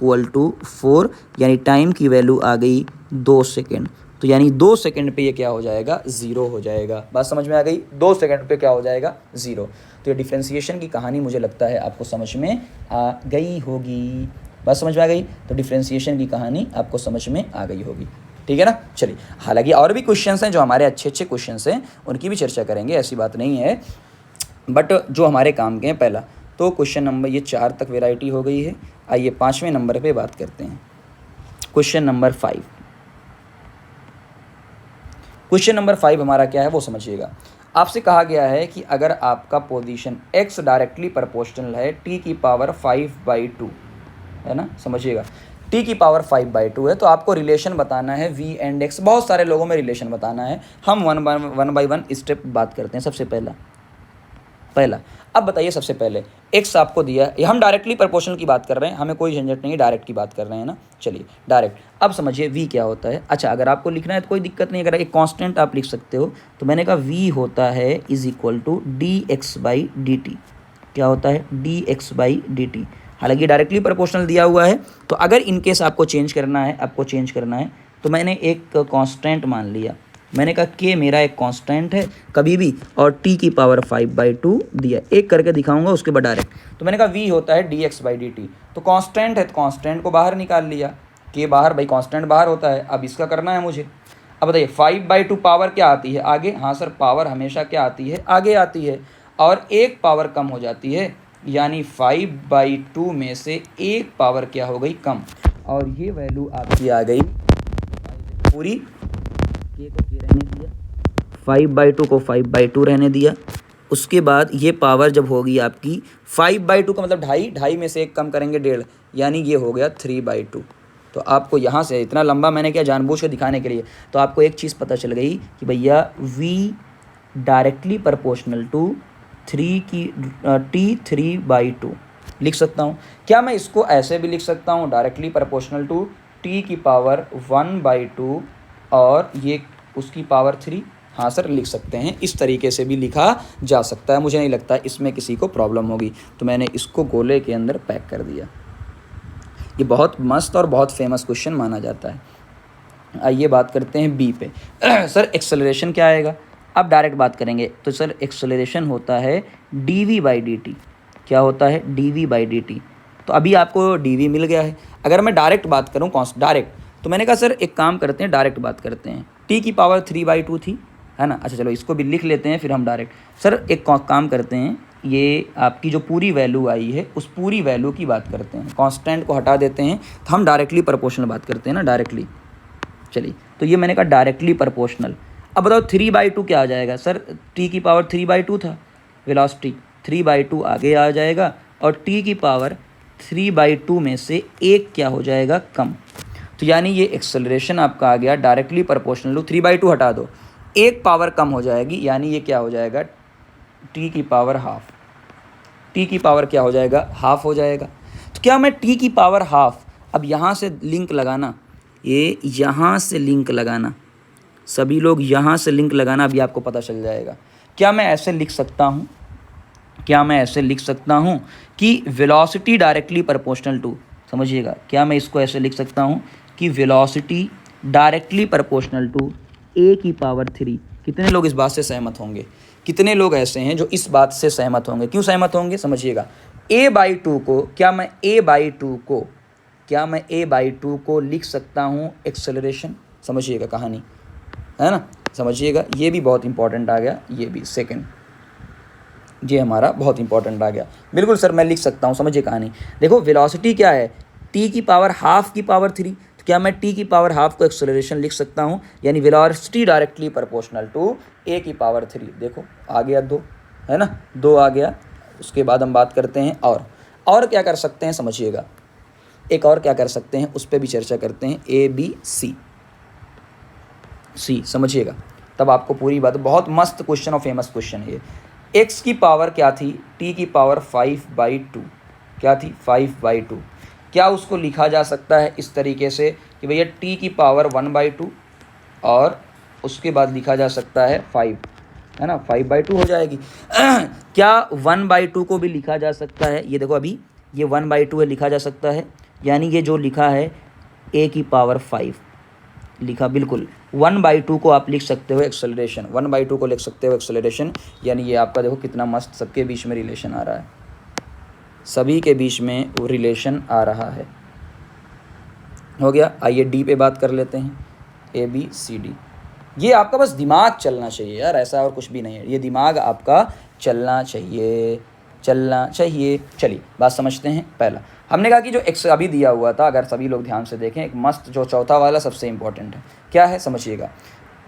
4, यानी टाइम की वैल्यू आ गई 2 सेकेंड। तो यानी 2 सेकेंड पे ये क्या हो जाएगा, 0 हो जाएगा। बात समझ में आ गई, 2 सेकेंड पे क्या हो जाएगा, 0। तो ये डिफ्रेंसिएशन की कहानी मुझे लगता है आपको समझ में आ गई होगी। बात समझ में आ गई, तो डिफ्रेंसिएशन की कहानी आपको समझ में आ गई होगी। ठीक है ना। चलिए, हालांकि और भी क्वेश्चंस हैं जो हमारे अच्छे क्वेश्चंस हैं, उनकी भी चर्चा करेंगे, ऐसी बात नहीं है, बट जो हमारे काम के हैं, पहला तो क्वेश्चन नंबर ये 4 तक वैरायटी हो गई है। आइए 5वें नंबर पे बात करते हैं, क्वेश्चन नंबर 5। क्वेश्चन नंबर 5 हमारा क्या है वो समझिएगा। आपसे कहा गया है कि अगर आपका पोजीशन x डायरेक्टली प्रोपोर्शनल है t⁵/2, है ना, समझिएगा, t⁵/2 है, तो आपको रिलेशन बताना है v एंड x। बहुत सारे लोगों में रिलेशन बताना है, हम वन बाय वन स्टेप बात करते हैं। सबसे पहला पहला। अब बताइए सबसे पहले x आपको दिया है, हम डायरेक्टली प्रोपोर्शनल की बात कर रहे हैं, हमें कोई झंझट नहीं है, डायरेक्ट की बात कर रहे हैं ना। चलिए डायरेक्ट। अब समझिए v क्या होता है। अच्छा अगर आपको लिखना है तो कोई दिक्कत नहीं, अगर एक कांस्टेंट आप लिख सकते हो। तो मैंने कहा v होता है इज इक्वल टू dx/dt। क्या होता है dx/dt। हालांकि डायरेक्टली प्रोपोर्शनल दिया हुआ है, तो अगर इनकेस आपको चेंज करना है तो मैंने एक कांस्टेंट मान लिया। मैंने कहा k मेरा एक कांस्टेंट है कभी भी, और t की पावर 5/2 दिया। एक करके दिखाऊंगा उसके बाद डायरेक्ट। तो मैंने कहा v होता है dx/dt, तो कांस्टेंट है तो कांस्टेंट को बाहर निकाल लिया। k बाहर, भाई कांस्टेंट बाहर होता है। अब इसका करना है मुझे। अब बताइए 5/2 पावर क्या आती है आगे। हाँ सर, पावर हमेशा क्या आती है, आगे आती है, और एक पावर कम हो जाती है, यानी 5/2 में से एक पावर क्या हो गई, कम। और ये वैल्यू आपकी आ गई पूरी। k को k रहने दिया, 5/2 को 5/2 रहने दिया। उसके बाद ये पावर जब होगी आपकी 5/2 का मतलब ढाई में से एक कम करेंगे 1.5, यानी ये हो गया 3/2। तो आपको यहाँ से इतना लंबा मैंने क्या जानबूझ के दिखाने के लिए, तो आपको एक चीज़ पता चल गई कि भैया v डायरेक्टली प्रोपोर्शनल टू 3 की t3/2 लिख सकता हूँ। क्या मैं इसको ऐसे भी लिख सकता हूँ, डायरेक्टली प्रोपोर्शनल टू t की पावर 1/2 और ये उसकी पावर 3। हाँ सर लिख सकते हैं, इस तरीके से भी लिखा जा सकता है। मुझे नहीं लगता इसमें किसी को प्रॉब्लम होगी, तो मैंने इसको गोले के अंदर पैक कर दिया। ये बहुत मस्त और बहुत फेमस क्वेश्चन माना जाता है। आइए बात करते हैं बी पे। सर एक्सेलरेशन क्या आएगा। अब डायरेक्ट बात करेंगे तो सर एक्सेलरेशन होता है dv/dt। क्या होता है dv/dt। तो अभी आपको dv मिल गया है। अगर मैं डायरेक्ट बात करूँ डायरेक्ट, तो मैंने कहा सर एक काम करते हैं, डायरेक्ट बात करते हैं। t की पावर 3/2 थी, है ना। अच्छा चलो इसको भी लिख लेते हैं, फिर हम डायरेक्ट। सर एक काम करते हैं, ये आपकी जो पूरी वैल्यू आई है उस पूरी वैल्यू की बात करते हैं, कांस्टेंट को हटा देते हैं, तो हम डायरेक्टली प्रोपोर्शनल बात करते हैं ना, डायरेक्टली। चलिए तो ये मैंने कहा डायरेक्टली प्रोपोर्शनल। अब बताओ 3/2 क्या आ जाएगा। सर t की पावर 3/2 था, वेलोसिटी 3/2 आगे आ जाएगा, और t की पावर 3/2 में से एक क्या हो जाएगा, कम। तो यानी ये एक्सेलरेशन आपका आ गया डायरेक्टली प्रोपोर्शनल टू 3/2 हटा दो, एक पावर कम हो जाएगी, यानी ये क्या हो जाएगा, t की पावर हाफ। t की पावर क्या हो जाएगा, हाफ हो जाएगा। तो क्या मैं t की पावर हाफ, अब यहाँ से लिंक लगाना, ये यहाँ से लिंक लगाना, सभी लोग यहाँ से लिंक लगाना, अभी आपको पता चल जाएगा। क्या मैं ऐसे लिख सकता हूँ, क्या मैं ऐसे लिख सकता हूँ कि वेलोसिटी डायरेक्टली प्रोपोर्शनल टू, समझिएगा, क्या मैं इसको ऐसे लिख सकता हूँ कि velocity directly proportional to a की पावर 3। कितने लोग इस बात से सहमत होंगे, कितने लोग ऐसे हैं जो इस बात से सहमत होंगे। क्यों सहमत होंगे समझिएगा। a/2 को, क्या मैं a/2 को लिख सकता हूँ एक्सेलरेशन, समझिएगा कहानी, है ना, समझिएगा। ये भी बहुत इंपॉर्टेंट आ गया, ये भी सेकंड, ये हमारा बहुत इंपॉर्टेंट आ गया। बिल्कुल सर मैं लिख सकता हूँ, समझिए कहानी। देखो वेलोसिटी क्या है, t की पावर हाफ की पावर 3, तो क्या मैं t की पावर हाफ को एक्सेलरेशन लिख सकता हूँ, यानी velocity directly proportional to a की पावर 3। देखो आ गया 2, है ना, 2 आ गया। उसके बाद हम बात करते हैं और क्या कर सकते हैं, समझिएगा। एक और क्या कर सकते हैं उस पर भी चर्चा करते हैं, ABC समझिएगा, तब आपको पूरी बात। बहुत मस्त क्वेश्चन और फेमस क्वेश्चन है ये। x की पावर क्या थी, t की पावर 5/2, क्या थी 5/2। क्या उसको लिखा जा सकता है इस तरीके से कि भैया t की पावर 1/2 और उसके बाद लिखा जा सकता है 5, है ना, 5/2 हो जाएगी। क्या 1/2 को भी लिखा जा सकता है, ये देखो अभी ये 1/2 है, लिखा जा सकता है, यानी ये जो लिखा है a की पावर 5 लिखा, बिल्कुल 1/2 को आप लिख सकते हो एक्सेलरेशन, 1/2 को लिख सकते हो एक्सेलरेशन, यानी ये आपका देखो कितना मस्त सबके बीच में रिलेशन आ रहा है, सभी के बीच में वो रिलेशन आ रहा है। हो गया। आइए डी पे बात कर लेते हैं, ABCD। ये आपका बस दिमाग चलना चाहिए यार, ऐसा और कुछ भी नहीं है, ये दिमाग आपका चलना चाहिए। चलिए बात समझते हैं। पहला हमने कहा कि जो एक्स अभी दिया हुआ था, अगर सभी लोग ध्यान से देखें, एक मस्त जो चौथा वाला सबसे इंपॉर्टेंट है, क्या है समझिएगा।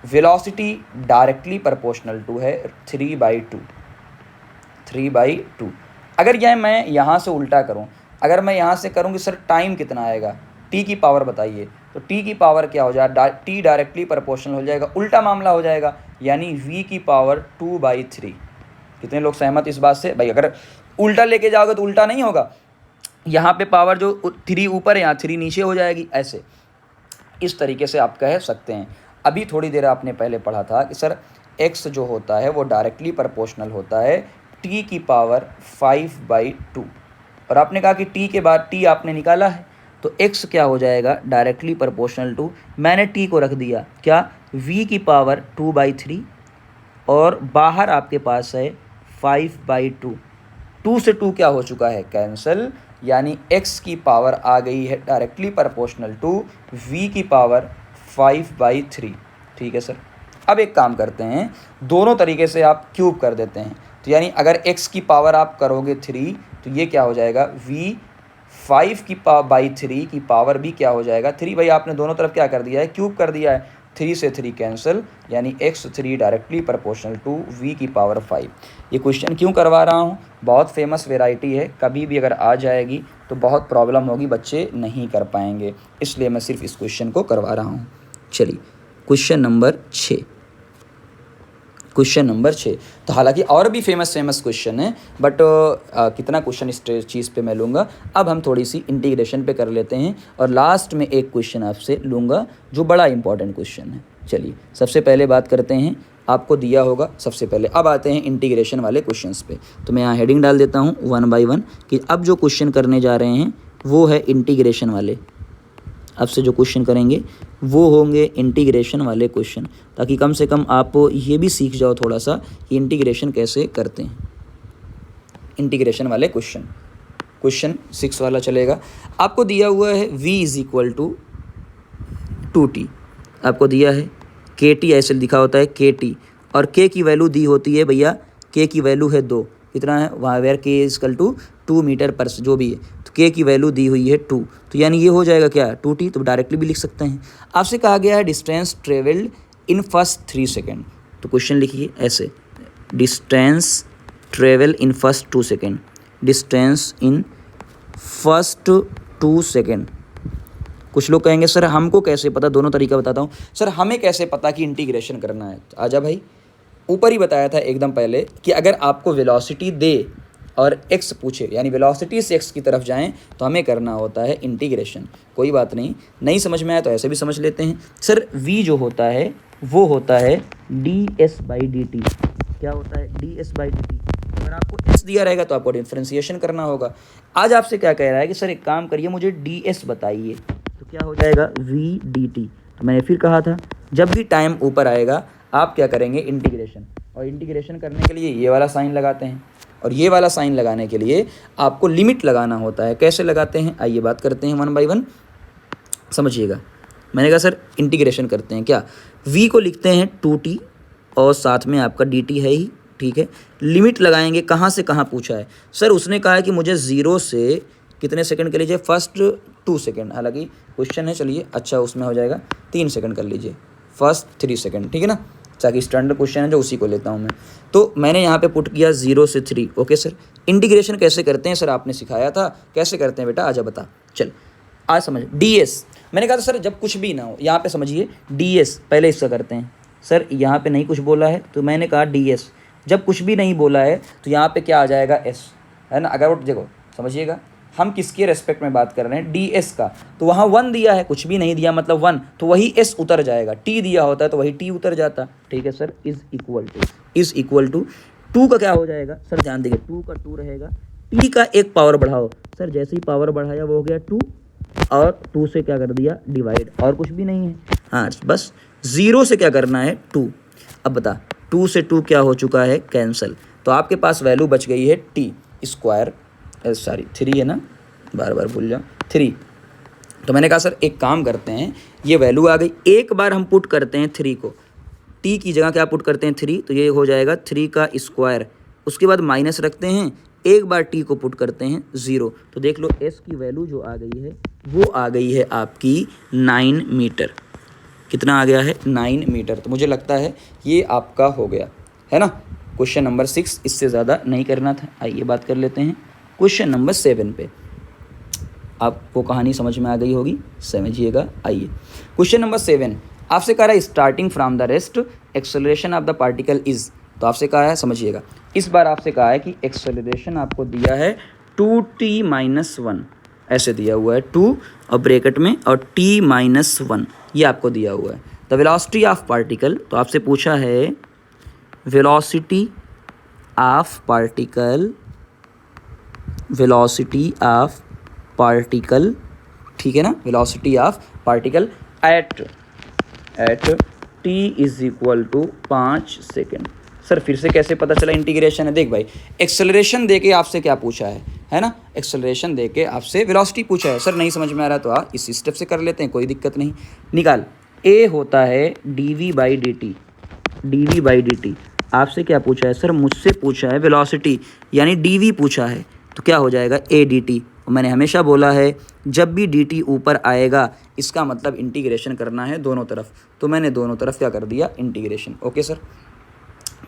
वेलोसिटी डायरेक्टली प्रोपोर्शनल टू है 3/2। अगर यह मैं यहाँ से उल्टा करूँ, अगर मैं यहाँ से करूँ कि सर टाइम कितना आएगा, t की पावर बताइए, तो t की पावर क्या हो जाएगा, t डायरेक्टली प्रोपोर्शनल हो जाएगा, उल्टा मामला हो जाएगा, यानी v की पावर 2/3। कितने लोग सहमत इस बात से? भाई अगर उल्टा लेके जाओगे तो उल्टा नहीं होगा, यहाँ पे पावर जो 3 ऊपर है यहाँ 3 नीचे हो जाएगी, ऐसे इस तरीके से आप कह सकते हैं। अभी थोड़ी देर आपने पहले पढ़ा था कि सर x जो होता है वो डायरेक्टली प्रोपोर्शनल होता है t की पावर 5/2, और आपने कहा कि t के बाद t आपने निकाला है तो x क्या हो जाएगा, डायरेक्टली प्रोपोर्शनल टू, मैंने t को रख दिया क्या, v की पावर 2/3, और बाहर आपके पास है 5/2, 2 से 2 क्या हो चुका है, कैंसिल, यानी x की पावर आ गई है डायरेक्टली प्रोपोर्शनल टू v की पावर 5/3। ठीक है सर, अब एक काम करते हैं, दोनों तरीके से आप क्यूब कर देते हैं, तो यानी अगर x की पावर आप करोगे 3 तो ये क्या हो जाएगा, v 5 की पावर बाई 3 की पावर भी क्या हो जाएगा 3, भाई आपने दोनों तरफ क्या कर दिया है, क्यूब कर दिया है, 3 से 3 कैंसिल, यानी x3 directly proportional to v की पावर 5। ये क्वेश्चन क्यों करवा रहा हूँ, बहुत फेमस वेराइटी है, कभी भी अगर आ जाएगी तो बहुत प्रॉब्लम होगी, बच्चे नहीं कर पाएंगे, इसलिए मैं सिर्फ इस क्वेश्चन को करवा रहा हूँ। चलिए क्वेश्चन नंबर 6, क्वेश्चन नंबर 6, तो हालांकि और भी फेमस क्वेश्चन है, बट कितना क्वेश्चन इस चीज़ पे मैं लूँगा, अब हम थोड़ी सी इंटीग्रेशन पे कर लेते हैं, और लास्ट में एक क्वेश्चन आपसे लूँगा जो बड़ा इंपॉर्टेंट क्वेश्चन है। चलिए सबसे पहले बात करते हैं, आपको दिया होगा सबसे पहले, अब आते हैं इंटीग्रेशन वाले क्वेश्चंस पे, तो मैं यहाँ हेडिंग डाल देता हूँ 1 बाई 1 कि अब जो क्वेश्चन करने जा रहे हैं वो है इंटीग्रेशन वाले, अब से जो क्वेश्चन करेंगे वो होंगे इंटीग्रेशन वाले क्वेश्चन, ताकि कम से कम आप ये भी सीख जाओ थोड़ा सा कि इंटीग्रेशन कैसे करते हैं। इंटीग्रेशन वाले क्वेश्चन, क्वेश्चन 6 वाला चलेगा, आपको दिया हुआ है v = 2t, आपको दिया है kt, ऐसे लिखा होता है kt, और k की वैल्यू दी होती है भैया, k की वैल्यू है 2, कितना है वहाँ, वेयर k = 2 मीटर पर, जो भी है, तो k की वैल्यू दी हुई है 2, तो यानी ये हो जाएगा क्या 2t, तो डायरेक्टली भी लिख सकते हैं। आपसे कहा गया है distance travelled in first 3 second, तो क्वेश्चन लिखिए ऐसे, distance travel in first 2 second, distance in first 2 second. कुछ लोग कहेंगे सर हमको कैसे पता, दोनों तरीका बताता हूँ, सर हमें कैसे पता कि इंटीग्रेशन करना है, तो आजा भाई, ऊपर ही बताया था एकदम पहले कि अगर आपको वेलोसिटी दे और x पूछे, यानी वेलोसिटी से x की तरफ जाएं, तो हमें करना होता है इंटीग्रेशन। कोई बात नहीं समझ में आया तो ऐसे भी समझ लेते हैं। सर v जो होता है वो होता है ds/dt, क्या होता है ds/dt, अगर आपको s दिया रहेगा तो आपको डिफरेंशिएशन करना होगा। आज आपसे क्या कह रहा है कि सर एक काम करिए मुझे ds बताइए, तो क्या हो जाएगा v dt, तो मैंने फिर कहा था जब भी टाइम ऊपर आएगा आप क्या करेंगे इंटीग्रेशन, और इंटीग्रेशन करने के लिए ये वाला साइन लगाते हैं, और ये वाला साइन लगाने के लिए आपको लिमिट लगाना होता है। कैसे लगाते हैं आइए बात करते हैं 1 बाई 1, समझिएगा। मैंने कहा सर इंटीग्रेशन करते हैं क्या, v को लिखते हैं 2t और साथ में आपका dt है ही, ठीक है, लिमिट लगाएंगे, कहाँ से कहाँ पूछा है, सर उसने कहा है कि मुझे 0 से कितने सेकंड के लीजिए, फर्स्ट 2 सेकंड, हालांकि क्वेश्चन है, चलिए अच्छा उसमें हो जाएगा 3 सेकंड कर लीजिए, फर्स्ट 3 सेकंड, ठीक है ना, ताकि स्टैंडर्ड क्वेश्चन है जो उसी को लेता हूँ मैं। तो मैंने यहाँ पे पुट किया 0 से 3, ओके सर। इंटीग्रेशन कैसे करते हैं सर, आपने सिखाया था, कैसे करते हैं बेटा, आजा बता, चल आज समझ। ds, मैंने कहा था सर जब कुछ भी ना हो, यहाँ पे समझिए ds पहले इसका करते हैं, सर यहाँ पे नहीं कुछ बोला है तो मैंने कहा ds, जब कुछ भी नहीं बोला है तो यहाँ पे क्या आ जाएगा s, है ना, अगर वो देखो समझिएगा हम किसके रेस्पेक्ट में बात कर रहे हैं, ds का, तो वहाँ 1 दिया है, कुछ भी नहीं दिया मतलब 1, तो वही s उतर जाएगा, t दिया होता है तो वही t उतर जाता, ठीक है सर। इज इक्वल टू 2 का क्या हो जाएगा सर, ध्यान देखिए 2 का 2 रहेगा, t का एक पावर बढ़ाओ, सर जैसे ही पावर बढ़ाया वो हो गया 2, और 2 से क्या कर दिया डिवाइड, और कुछ भी नहीं है, हाँ बस 0 से क्या करना है 2, अब बता 2 से 2 क्या हो चुका है कैंसिल, तो आपके पास वैल्यू बच गई है t स्क्वायर, सॉरी 3 है ना, बार बार भूल जाओ 3, तो मैंने कहा सर एक काम करते हैं, ये वैल्यू आ गई, एक बार हम पुट करते हैं 3 को, t की जगह क्या पुट करते हैं 3, तो ये हो जाएगा 3 का स्क्वायर, उसके बाद माइनस रखते हैं, एक बार t को पुट करते हैं 0, तो देख लो s की वैल्यू जो आ गई है वो आ गई है आपकी 9 मीटर, कितना आ गया है 9 मीटर, तो मुझे लगता है ये आपका हो गया है ना क्वेश्चन नंबर 6, इससे ज़्यादा नहीं करना था। आइए बात कर लेते हैं क्वेश्चन नंबर 7 पे, आपको कहानी समझ में आ गई होगी, समझिएगा। आइए क्वेश्चन नंबर 7 आपसे कह रहा है starting from the rest acceleration of the particle is, तो आपसे कहा है, समझिएगा, इस बार आपसे कहा है कि एक्सेलरेशन आपको दिया है 2t-1, ऐसे दिया हुआ है 2 और ब्रैकेट में और t-1, ये आपको दिया हुआ है। द वेलोसिटी ऑफ पार्टिकल, तो आपसे पूछा है velocity of particle, velocity of particle, ठीक है ना, velocity of particle at t is equal to 5 second. Sir फिर से कैसे पता चला इंटीग्रेशन है? देख भाई, एक्सेलरेशन देके आपसे क्या पूछा है ना, एक्सेलरेशन देके आपसे वेलोसिटी पूछा है। सर नहीं समझ में आ रहा तो इस स्टेप से कर लेते हैं, कोई दिक्कत नहीं। निकाल, a होता है dv/dt, dv/dt। आपसे क्या पूछा है? सर मुझसे पूछा है वेलोसिटी, यानी dv पूछा है, तो क्या हो जाएगा a dt। मैंने हमेशा बोला है जब भी dt ऊपर आएगा इसका मतलब इंटीग्रेशन करना है दोनों तरफ, तो मैंने दोनों तरफ क्या कर दिया, इंटीग्रेशन। ओके सर,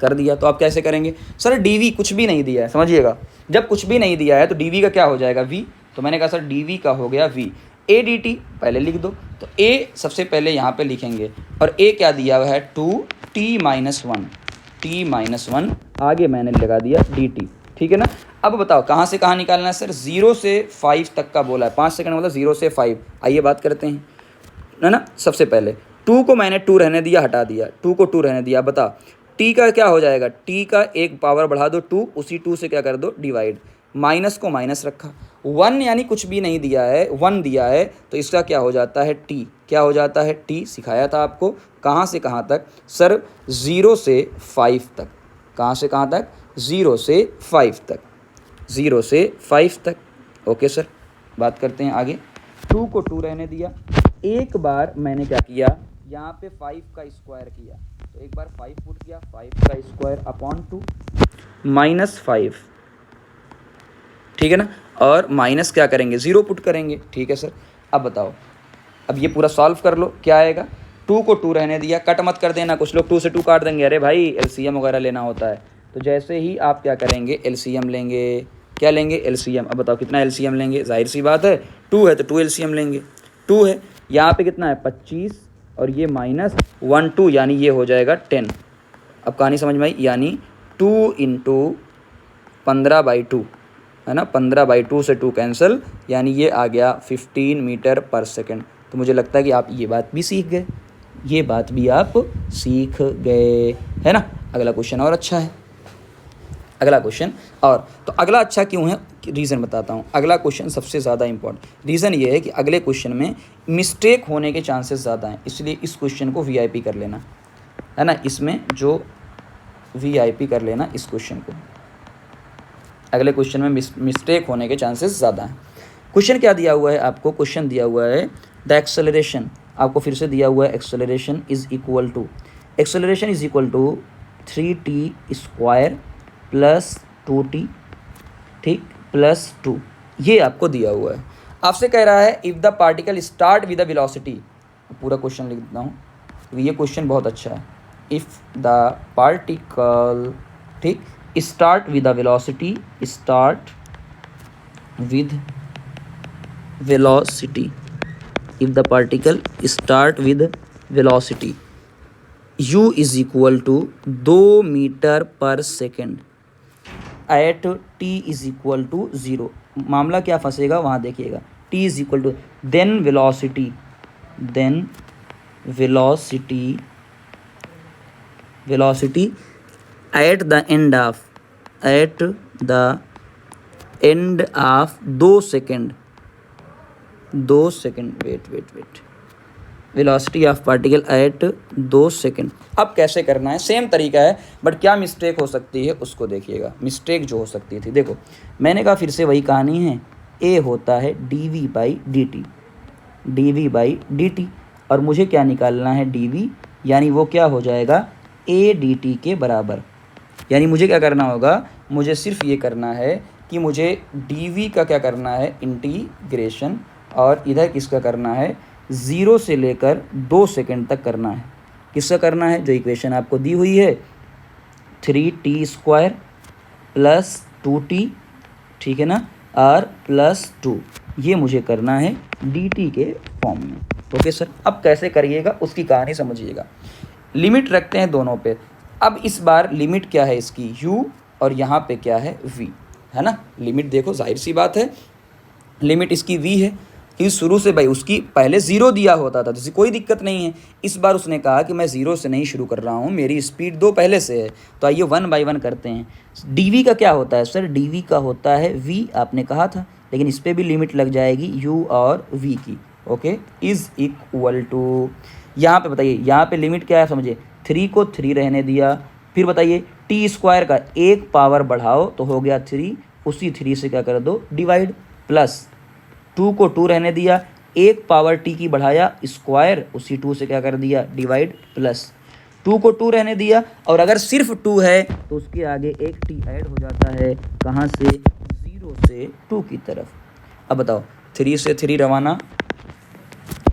कर दिया। तो आप कैसे करेंगे? सर dv कुछ भी नहीं दिया है, समझिएगा, जब कुछ भी नहीं दिया है तो dv का क्या हो जाएगा, v। तो मैंने कहा सर dv का हो गया v, a dt पहले लिख दो, तो a सबसे पहले यहाँ पे लिखेंगे, और a क्या दिया हुआ है 2t-1, t-1, आगे मैंने लगा दिया dt, ठीक है ना। अब बताओ कहाँ से कहाँ निकालना है? सर 0 से 5 तक का बोला है, 5 सेकंड मतलब 0 से 5। आइए बात करते हैं, है ना। सबसे पहले 2 को मैंने 2 रहने दिया, हटा दिया, 2 को 2 रहने दिया। बता t का क्या हो जाएगा, t का एक पावर बढ़ा दो 2, उसी 2 से क्या कर दो, डिवाइड, माइनस को माइनस रखा, 1 यानी कुछ भी नहीं दिया है, 1 दिया है, तो इसका क्या हो जाता है t, क्या हो जाता है t, सिखाया था आपको। कहाँ से कहाँ तक? सर 0 से 5 तक। कहाँ से कहाँ तक? 0 से 5 तक, 0 से 5 तक। ओके सर, बात करते हैं आगे। 2 को 2 रहने दिया, एक बार मैंने क्या किया, यहाँ पे 5 का स्क्वायर किया, तो एक बार 5 पुट किया, 5 का स्क्वायर अपॉन 2 -5, ठीक है ना, और माइनस क्या करेंगे, 0 पुट करेंगे, ठीक है सर। अब बताओ, अब ये पूरा सॉल्व कर लो, क्या आएगा। 2 को 2 रहने दिया, कट मत कर देना, कुछ लोग 2 से 2 काट देंगे, अरे भाई एलसीएम वगैरह लेना होता है। तो जैसे ही आप क्या करेंगे, एलसीएम लेंगे, क्या लेंगे, एलसीएम। अब बताओ कितना एलसीएम लेंगे, जाहिर सी बात है 2 है तो 2 एलसीएम लेंगे, 2 है, यहाँ पे कितना है 25, और ये -1 2, यानी ये हो जाएगा 10। अब कहानी समझ में आई, यानी 2 × 15/2, है ना, 15/2 से 2 कैंसिल, यानी ये आ गया 15 मीटर पर सेकेंड। तो मुझे लगता है कि आप ये बात भी सीख गए, ये बात भी आप सीख गए, है ना। अगला क्वेश्चन और अच्छा है, अगला क्वेश्चन। और तो अगला अच्छा क्यों है, रीज़न बताता हूँ। अगला क्वेश्चन सबसे ज़्यादा इंपॉर्टेंट रीज़न ये है कि अगले क्वेश्चन में मिस्टेक होने के चांसेस ज़्यादा हैं, इसलिए इस क्वेश्चन को वीआईपी कर लेना, है ना, इसमें जो वीआईपी कर लेना इस क्वेश्चन को। अगले क्वेश्चन में मिस्टेक होने के चांसेस ज़्यादा हैं। क्वेश्चन क्या दिया हुआ है आपको, क्वेश्चन दिया हुआ है द एक्सेलरेशन, आपको फिर से दिया हुआ है acceleration is equal to 3t² + 2t, ठीक, +2, ये आपको दिया हुआ है। आपसे कह रहा है if the particle start with the velocity, पूरा क्वेश्चन लिख देता हूँ, ये क्वेश्चन बहुत अच्छा है। इफ़ द पार्टिकल, ठीक, start with the velocity, start with velocity, if the particle start with velocity u is equal to 2 metre पर second at t is equal to 0, मामला क्या फंसेगा वहाँ देखिएगा, t is equal to then velocity at the end of 2 second, wait, velocity of particle at 2 second. अब कैसे करना है, same तरीका है, बट क्या मिस्टेक हो सकती है उसको देखिएगा। मिस्टेक जो हो सकती थी, देखो मैंने कहा फिर से वही कहानी है, a होता है dv/dt, और मुझे क्या निकालना है, dv, यानी वो क्या हो जाएगा a dt के बराबर। यानी मुझे क्या करना होगा, मुझे सिर्फ ये करना है कि मुझे dv का क्या करना है, इंटीग्रेशन, और इधर किसका करना है, 0 से लेकर 2 सेकेंड तक करना है। किसका करना है, जो इक्वेशन आपको दी हुई है 3t² + 2t, ठीक है ना, और +2, ये मुझे करना है dt के फॉर्म में। ओके सर, अब कैसे करिएगा उसकी कहानी समझिएगा। लिमिट रखते हैं दोनों पे, अब इस बार लिमिट क्या है इसकी, u, और यहाँ पे क्या है v, है ना। लिमिट देखो, जाहिर सी बात है लिमिट इसकी v है, कि शुरू से भाई उसकी पहले 0 दिया होता था तो कोई दिक्कत नहीं है। इस बार उसने कहा कि मैं 0 से नहीं शुरू कर रहा हूँ, मेरी स्पीड 2 पहले से है। तो आइए 1 बाय 1 करते हैं। dv का क्या होता है सर, dv का होता है v, आपने कहा था, लेकिन इस पर भी लिमिट लग जाएगी u और v की। ओके, इज़ इक्वल टू, यहाँ पे बताइए, यहाँ पे लिमिट क्या है समझिए, 3 को 3 रहने दिया, फिर बताइए टी स्क्वायर का एक पावर बढ़ाओ तो हो गया 3, उसी 3 से क्या कर दो डिवाइड, प्लस 2 को 2 रहने दिया, एक पावर टी की बढ़ाया स्क्वायर, उसी 2 से क्या कर दिया डिवाइड, प्लस 2 को 2 रहने दिया, और अगर सिर्फ 2 है तो उसके आगे एक टी ऐड हो जाता है, कहाँ से, 0 से 2 की तरफ। अब बताओ 3 से 3 रवाना,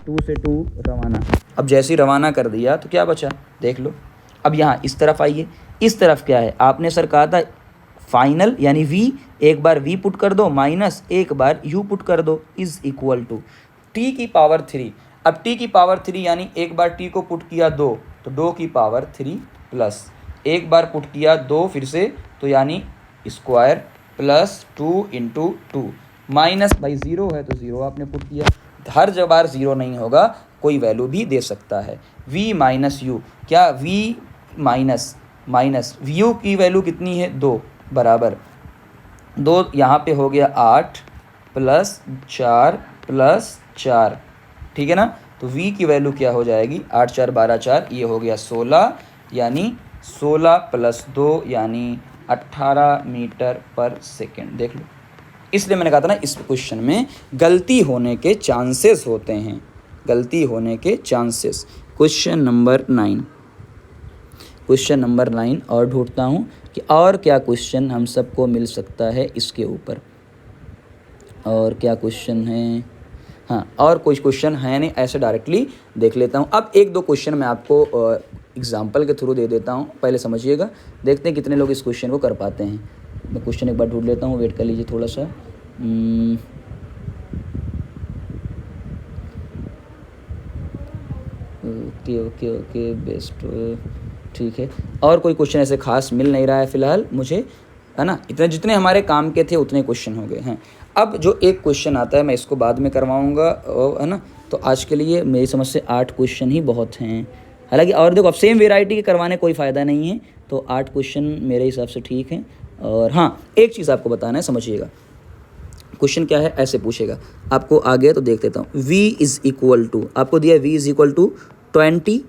2 से 2 रवाना। अब जैसे ही रवाना कर दिया तो क्या बचा, देख लो। अब यहाँ इस तरफ आइए, इस तरफ क्या है, आपने सर कहा था फाइनल यानी v, एक बार v पुट कर दो माइनस एक बार u पुट कर दो, इज इक्वल टू t की पावर 3। अब t की पावर 3 यानी एक बार t को पुट किया 2 तो 2 की पावर 3 प्लस एक बार पुट किया 2 फिर से तो यानी स्क्वायर प्लस 2 इंटू 2 माइनस भाई 0 है तो 0 आपने पुट किया। हर जब बार 0 नहीं होगा कोई वैल्यू भी दे सकता है। v माइनस यू, क्या v माइनस u की वैल्यू कितनी है 2 बराबर 2, यहाँ पे हो गया 8 प्लस 4 प्लस 4, ठीक है ना। तो v की वैल्यू क्या हो जाएगी, 8 4 12 4, ये हो गया 16, यानी 16 प्लस 2 यानी 18 मीटर पर सेकेंड। देख लो, इसलिए मैंने कहा था ना इस क्वेश्चन में गलती होने के चांसेस होते हैं, गलती होने के chances. Question number 9, question number 9 और ढूंढता हूँ कि और क्या क्वेश्चन हम सबको मिल सकता है इसके ऊपर, और क्या क्वेश्चन है। हाँ, और कोई क्वेश्चन है नहीं, ऐसे डायरेक्टली देख लेता हूँ। अब एक दो क्वेश्चन मैं आपको एग्जाम्पल के थ्रू दे देता हूँ, पहले समझिएगा, देखते हैं कितने लोग इस क्वेश्चन को कर पाते हैं। मैं क्वेश्चन एक बार ढूंढ लेता हूँ, वेट कर लीजिए थोड़ा सा। ओके बेस्ट, ठीक है। और कोई क्वेश्चन ऐसे खास मिल नहीं रहा है फ़िलहाल मुझे, है ना। इतने जितने हमारे काम के थे उतने क्वेश्चन हो गए हैं। अब जो एक क्वेश्चन आता है मैं इसको बाद में करवाऊँगा, है ना। तो आज के लिए मेरी समझ से 8 क्वेश्चन ही बहुत हैं। हालांकि और देखो, अब सेम वेराइटी के करवाने कोई फ़ायदा नहीं है, तो 8 क्वेश्चन मेरे हिसाब से ठीक हैं। और हाँ, एक चीज़ आपको बताना है, समझिएगा। क्वेश्चन क्या है, ऐसे पूछेगा आपको, आ गया तो देख लेता हूँ। v इज़ इक्वल टू, आपको दिया v is equal to 20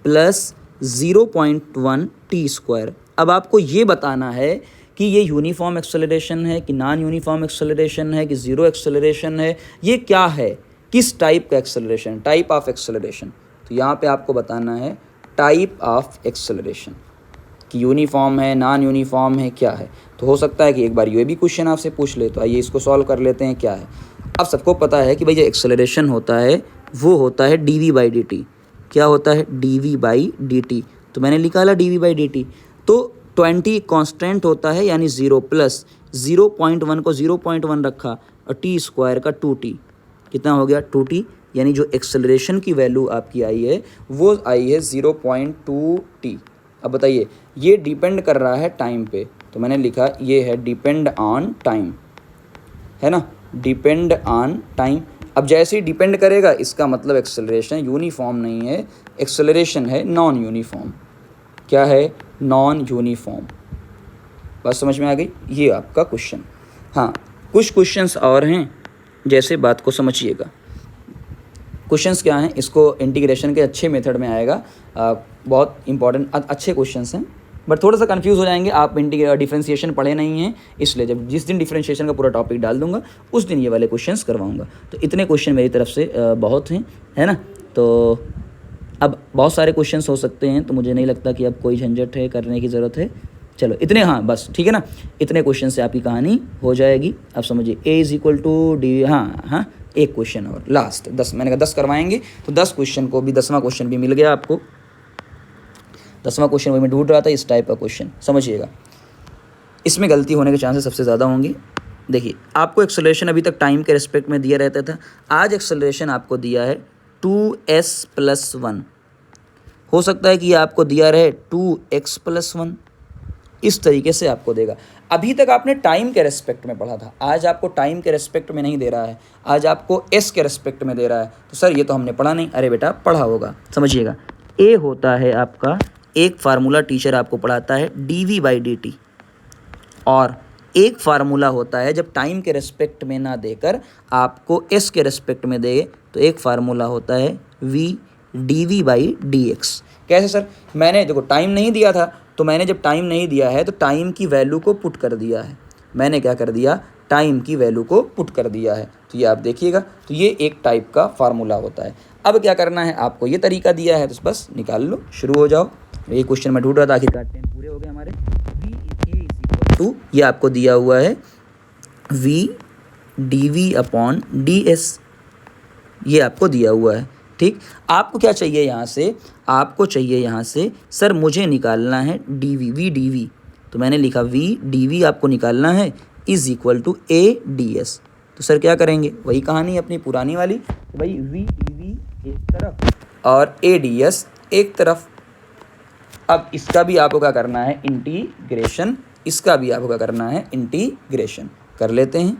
plus 0.1 T square. अब आपको ये बताना है कि ये यूनिफॉर्म एक्सेलरेशन है कि नॉन यूनिफॉर्म एक्सेलरेशन है कि ज़ीरो एक्सेलरेशन है, ये क्या है, किस टाइप का एक्सेलरेशन, टाइप ऑफ एक्सेलरेशन। तो यहाँ पे आपको बताना है टाइप ऑफ एक्सेलरेशन, कि यूनिफॉर्म है, नॉन यूनिफॉर्म है, क्या है। तो हो सकता है कि एक बार ये भी क्वेश्चन आपसे पूछ ले, तो आइए इसको सॉल्व कर लेते हैं क्या है। अब सबको पता है कि भाई जो एक्सेलरेशन होता है वो होता है dv/dt। क्या होता है, dv/dt। तो मैंने निकाला dv/dt, तो 20 कांस्टेंट होता है यानी 0 प्लस 0.1 को 0.1 रखा, और टी स्क्वायर का 2t, कितना हो गया 2t, यानी जो एक्सेलरेशन की वैल्यू आपकी आई है वो आई है 0.2t। अब बताइए, ये डिपेंड कर रहा है टाइम पे, तो मैंने लिखा ये है डिपेंड ऑन टाइम, है ना, डिपेंड ऑन टाइम। अब जैसे ही डिपेंड करेगा इसका मतलब एक्सेलरेशन यूनिफॉर्म नहीं है, एक्सेलरेशन है नॉन यूनिफॉर्म। क्या है, नॉन यूनिफॉर्म। बात समझ में आ गई, ये आपका क्वेश्चन। हाँ, कुछ क्वेश्चंस और हैं, जैसे बात को समझिएगा। क्वेश्चंस क्या हैं, इसको इंटीग्रेशन के अच्छे मेथड में आएगा, बहुत इंपॉर्टेंट अच्छे क्वेश्चंस हैं, बट थोड़ा सा कंफ्यूज हो जाएंगे, आप डिफरेंशिएशन पढ़े नहीं हैं, इसलिए जब जिस दिन डिफरेंशिएशन का पूरा टॉपिक डाल दूंगा उस दिन ये वाले क्वेश्चंस करवाऊंगा। तो इतने क्वेश्चन मेरी तरफ से बहुत हैं, है ना। तो अब बहुत सारे क्वेश्चंस हो सकते हैं, तो मुझे नहीं लगता कि अब कोई झंझट है, करने की ज़रूरत है। चलो इतने, हाँ बस ठीक है ना, इतने क्वेश्चन से आपकी कहानी हो जाएगी। अब समझिए a is equal to D, हाँ एक क्वेश्चन और लास्ट 10, मैंने कहा 10 करवाएंगे, तो 10 क्वेश्चन को भी 10वां क्वेश्चन भी मिल गया आपको। 10वां क्वेश्चन वही मैं ढूंढ रहा था, इस टाइप का क्वेश्चन समझिएगा। इसमें गलती होने के चांसेस सबसे ज़्यादा होंगे। देखिए, आपको एक्सेलरेशन अभी तक टाइम के रिस्पेक्ट में दिया रहता था, आज एक्सेलरेशन आपको दिया है 2s + 1। हो सकता है कि ये आपको दिया रहे 2x+1, इस तरीके से आपको देगा। अभी तक आपने टाइम के रेस्पेक्ट में पढ़ा था, आज आपको टाइम के रेस्पेक्ट में नहीं दे रहा है, आज आपको एस के रेस्पेक्ट में दे रहा है। तो सर ये तो हमने पढ़ा नहीं। अरे बेटा पढ़ा होगा, समझिएगा। ए होता है आपका एक फार्मूला, टीचर आपको पढ़ाता है dv/dt, और एक फार्मूला होता है जब टाइम के रेस्पेक्ट में ना देकर आपको एस के रेस्पेक्ट में दे, तो एक फार्मूला होता है v dv/dx। कैसे सर? मैंने देखो टाइम नहीं दिया था, तो मैंने जब टाइम नहीं दिया है तो टाइम की वैल्यू को पुट कर दिया है। मैंने क्या कर दिया? टाइम की वैल्यू को पुट कर दिया है। तो ये आप देखिएगा, तो ये एक टाइप का फार्मूला होता है। अब क्या करना है आपको, ये तरीका दिया है तो बस निकाल लो, शुरू हो जाओ। ये क्वेश्चन मैं ढूंढ रहा था, आखिरकार 10 पूरे हो गए हमारे। ये आपको दिया हुआ है v dv/ds, ये आपको दिया हुआ है। ठीक, आपको क्या चाहिए यहाँ से? आपको चाहिए यहाँ से सर मुझे निकालना है v dv, तो मैंने लिखा v dv आपको निकालना है is equal to a ds। तो सर क्या करेंगे? वही कहानी अपनी पुरानी वाली, तो भाई v dv एक तरफ और a ds एक तरफ। अब इसका भी आपको क्या करना है? इंटीग्रेशन। इसका भी आपको क्या करना है? इंटीग्रेशन। कर लेते हैं,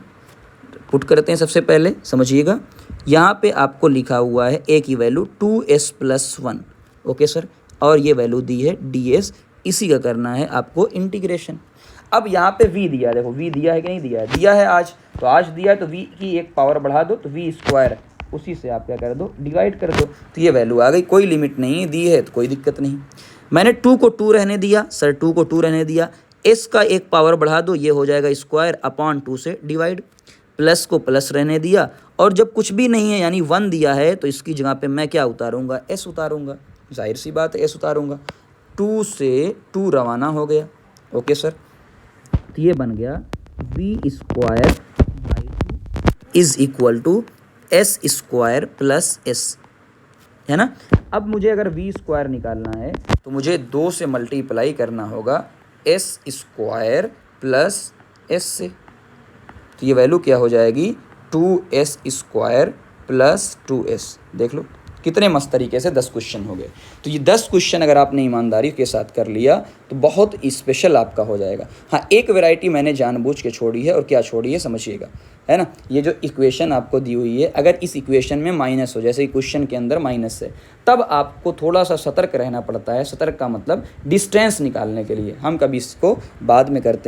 पुट करते हैं सबसे पहले, समझिएगा। यहाँ पे आपको लिखा हुआ है a की वैल्यू 2s+1, ओके सर, और ये वैल्यू दी है ds, इसी का करना है आपको इंटीग्रेशन। अब यहाँ पे v दिया है, देखो v दिया है कि नहीं दिया है? दिया है आज, तो आज दिया है तो v की एक पावर बढ़ा दो, तो v², उसी से आप क्या कर दो? डिवाइड कर दो, तो ये वैल्यू आ गई। कोई लिमिट नहीं दी है तो कोई दिक्कत नहीं। मैंने 2 को 2 रहने दिया, सर 2 को 2 रहने दिया, s का एक पावर बढ़ा दो, ये हो जाएगा स्क्वायर/2 से डिवाइड, प्लस को प्लस रहने दिया, और जब कुछ भी नहीं है यानी 1 दिया है तो इसकी जगह पे मैं क्या उतारूंगा? s उतारूंगा, जाहिर सी बात है s उतारूंगा। 2 से 2 रवाना हो गया, ओके सर। तो ये बन गया v² is equal to s² plus s, है ना। अब मुझे अगर v² निकालना है तो मुझे 2 से मल्टीप्लाई करना होगा s² प्लस s से, तो ये वैल्यू क्या हो जाएगी? 2s² plus 2s। देख लो कितने मस्त तरीके से 10 क्वेश्चन हो गए। तो ये 10 क्वेश्चन अगर आपने ईमानदारी के साथ कर लिया तो बहुत स्पेशल आपका हो जाएगा। हाँ, एक वैरायटी मैंने जानबूझ के छोड़ी है, और क्या छोड़ी है समझिएगा, है ना। ये जो इक्वेशन आपको दी हुई है, अगर इस इक्वेशन में माइनस हो, जैसे क्वेश्चन के अंदर माइनस है, तब आपको थोड़ा सा सतर्क रहना पड़ता है। सतर्क का मतलब डिस्टेंस निकालने के लिए। हम कभी इसको बाद में करते हैं।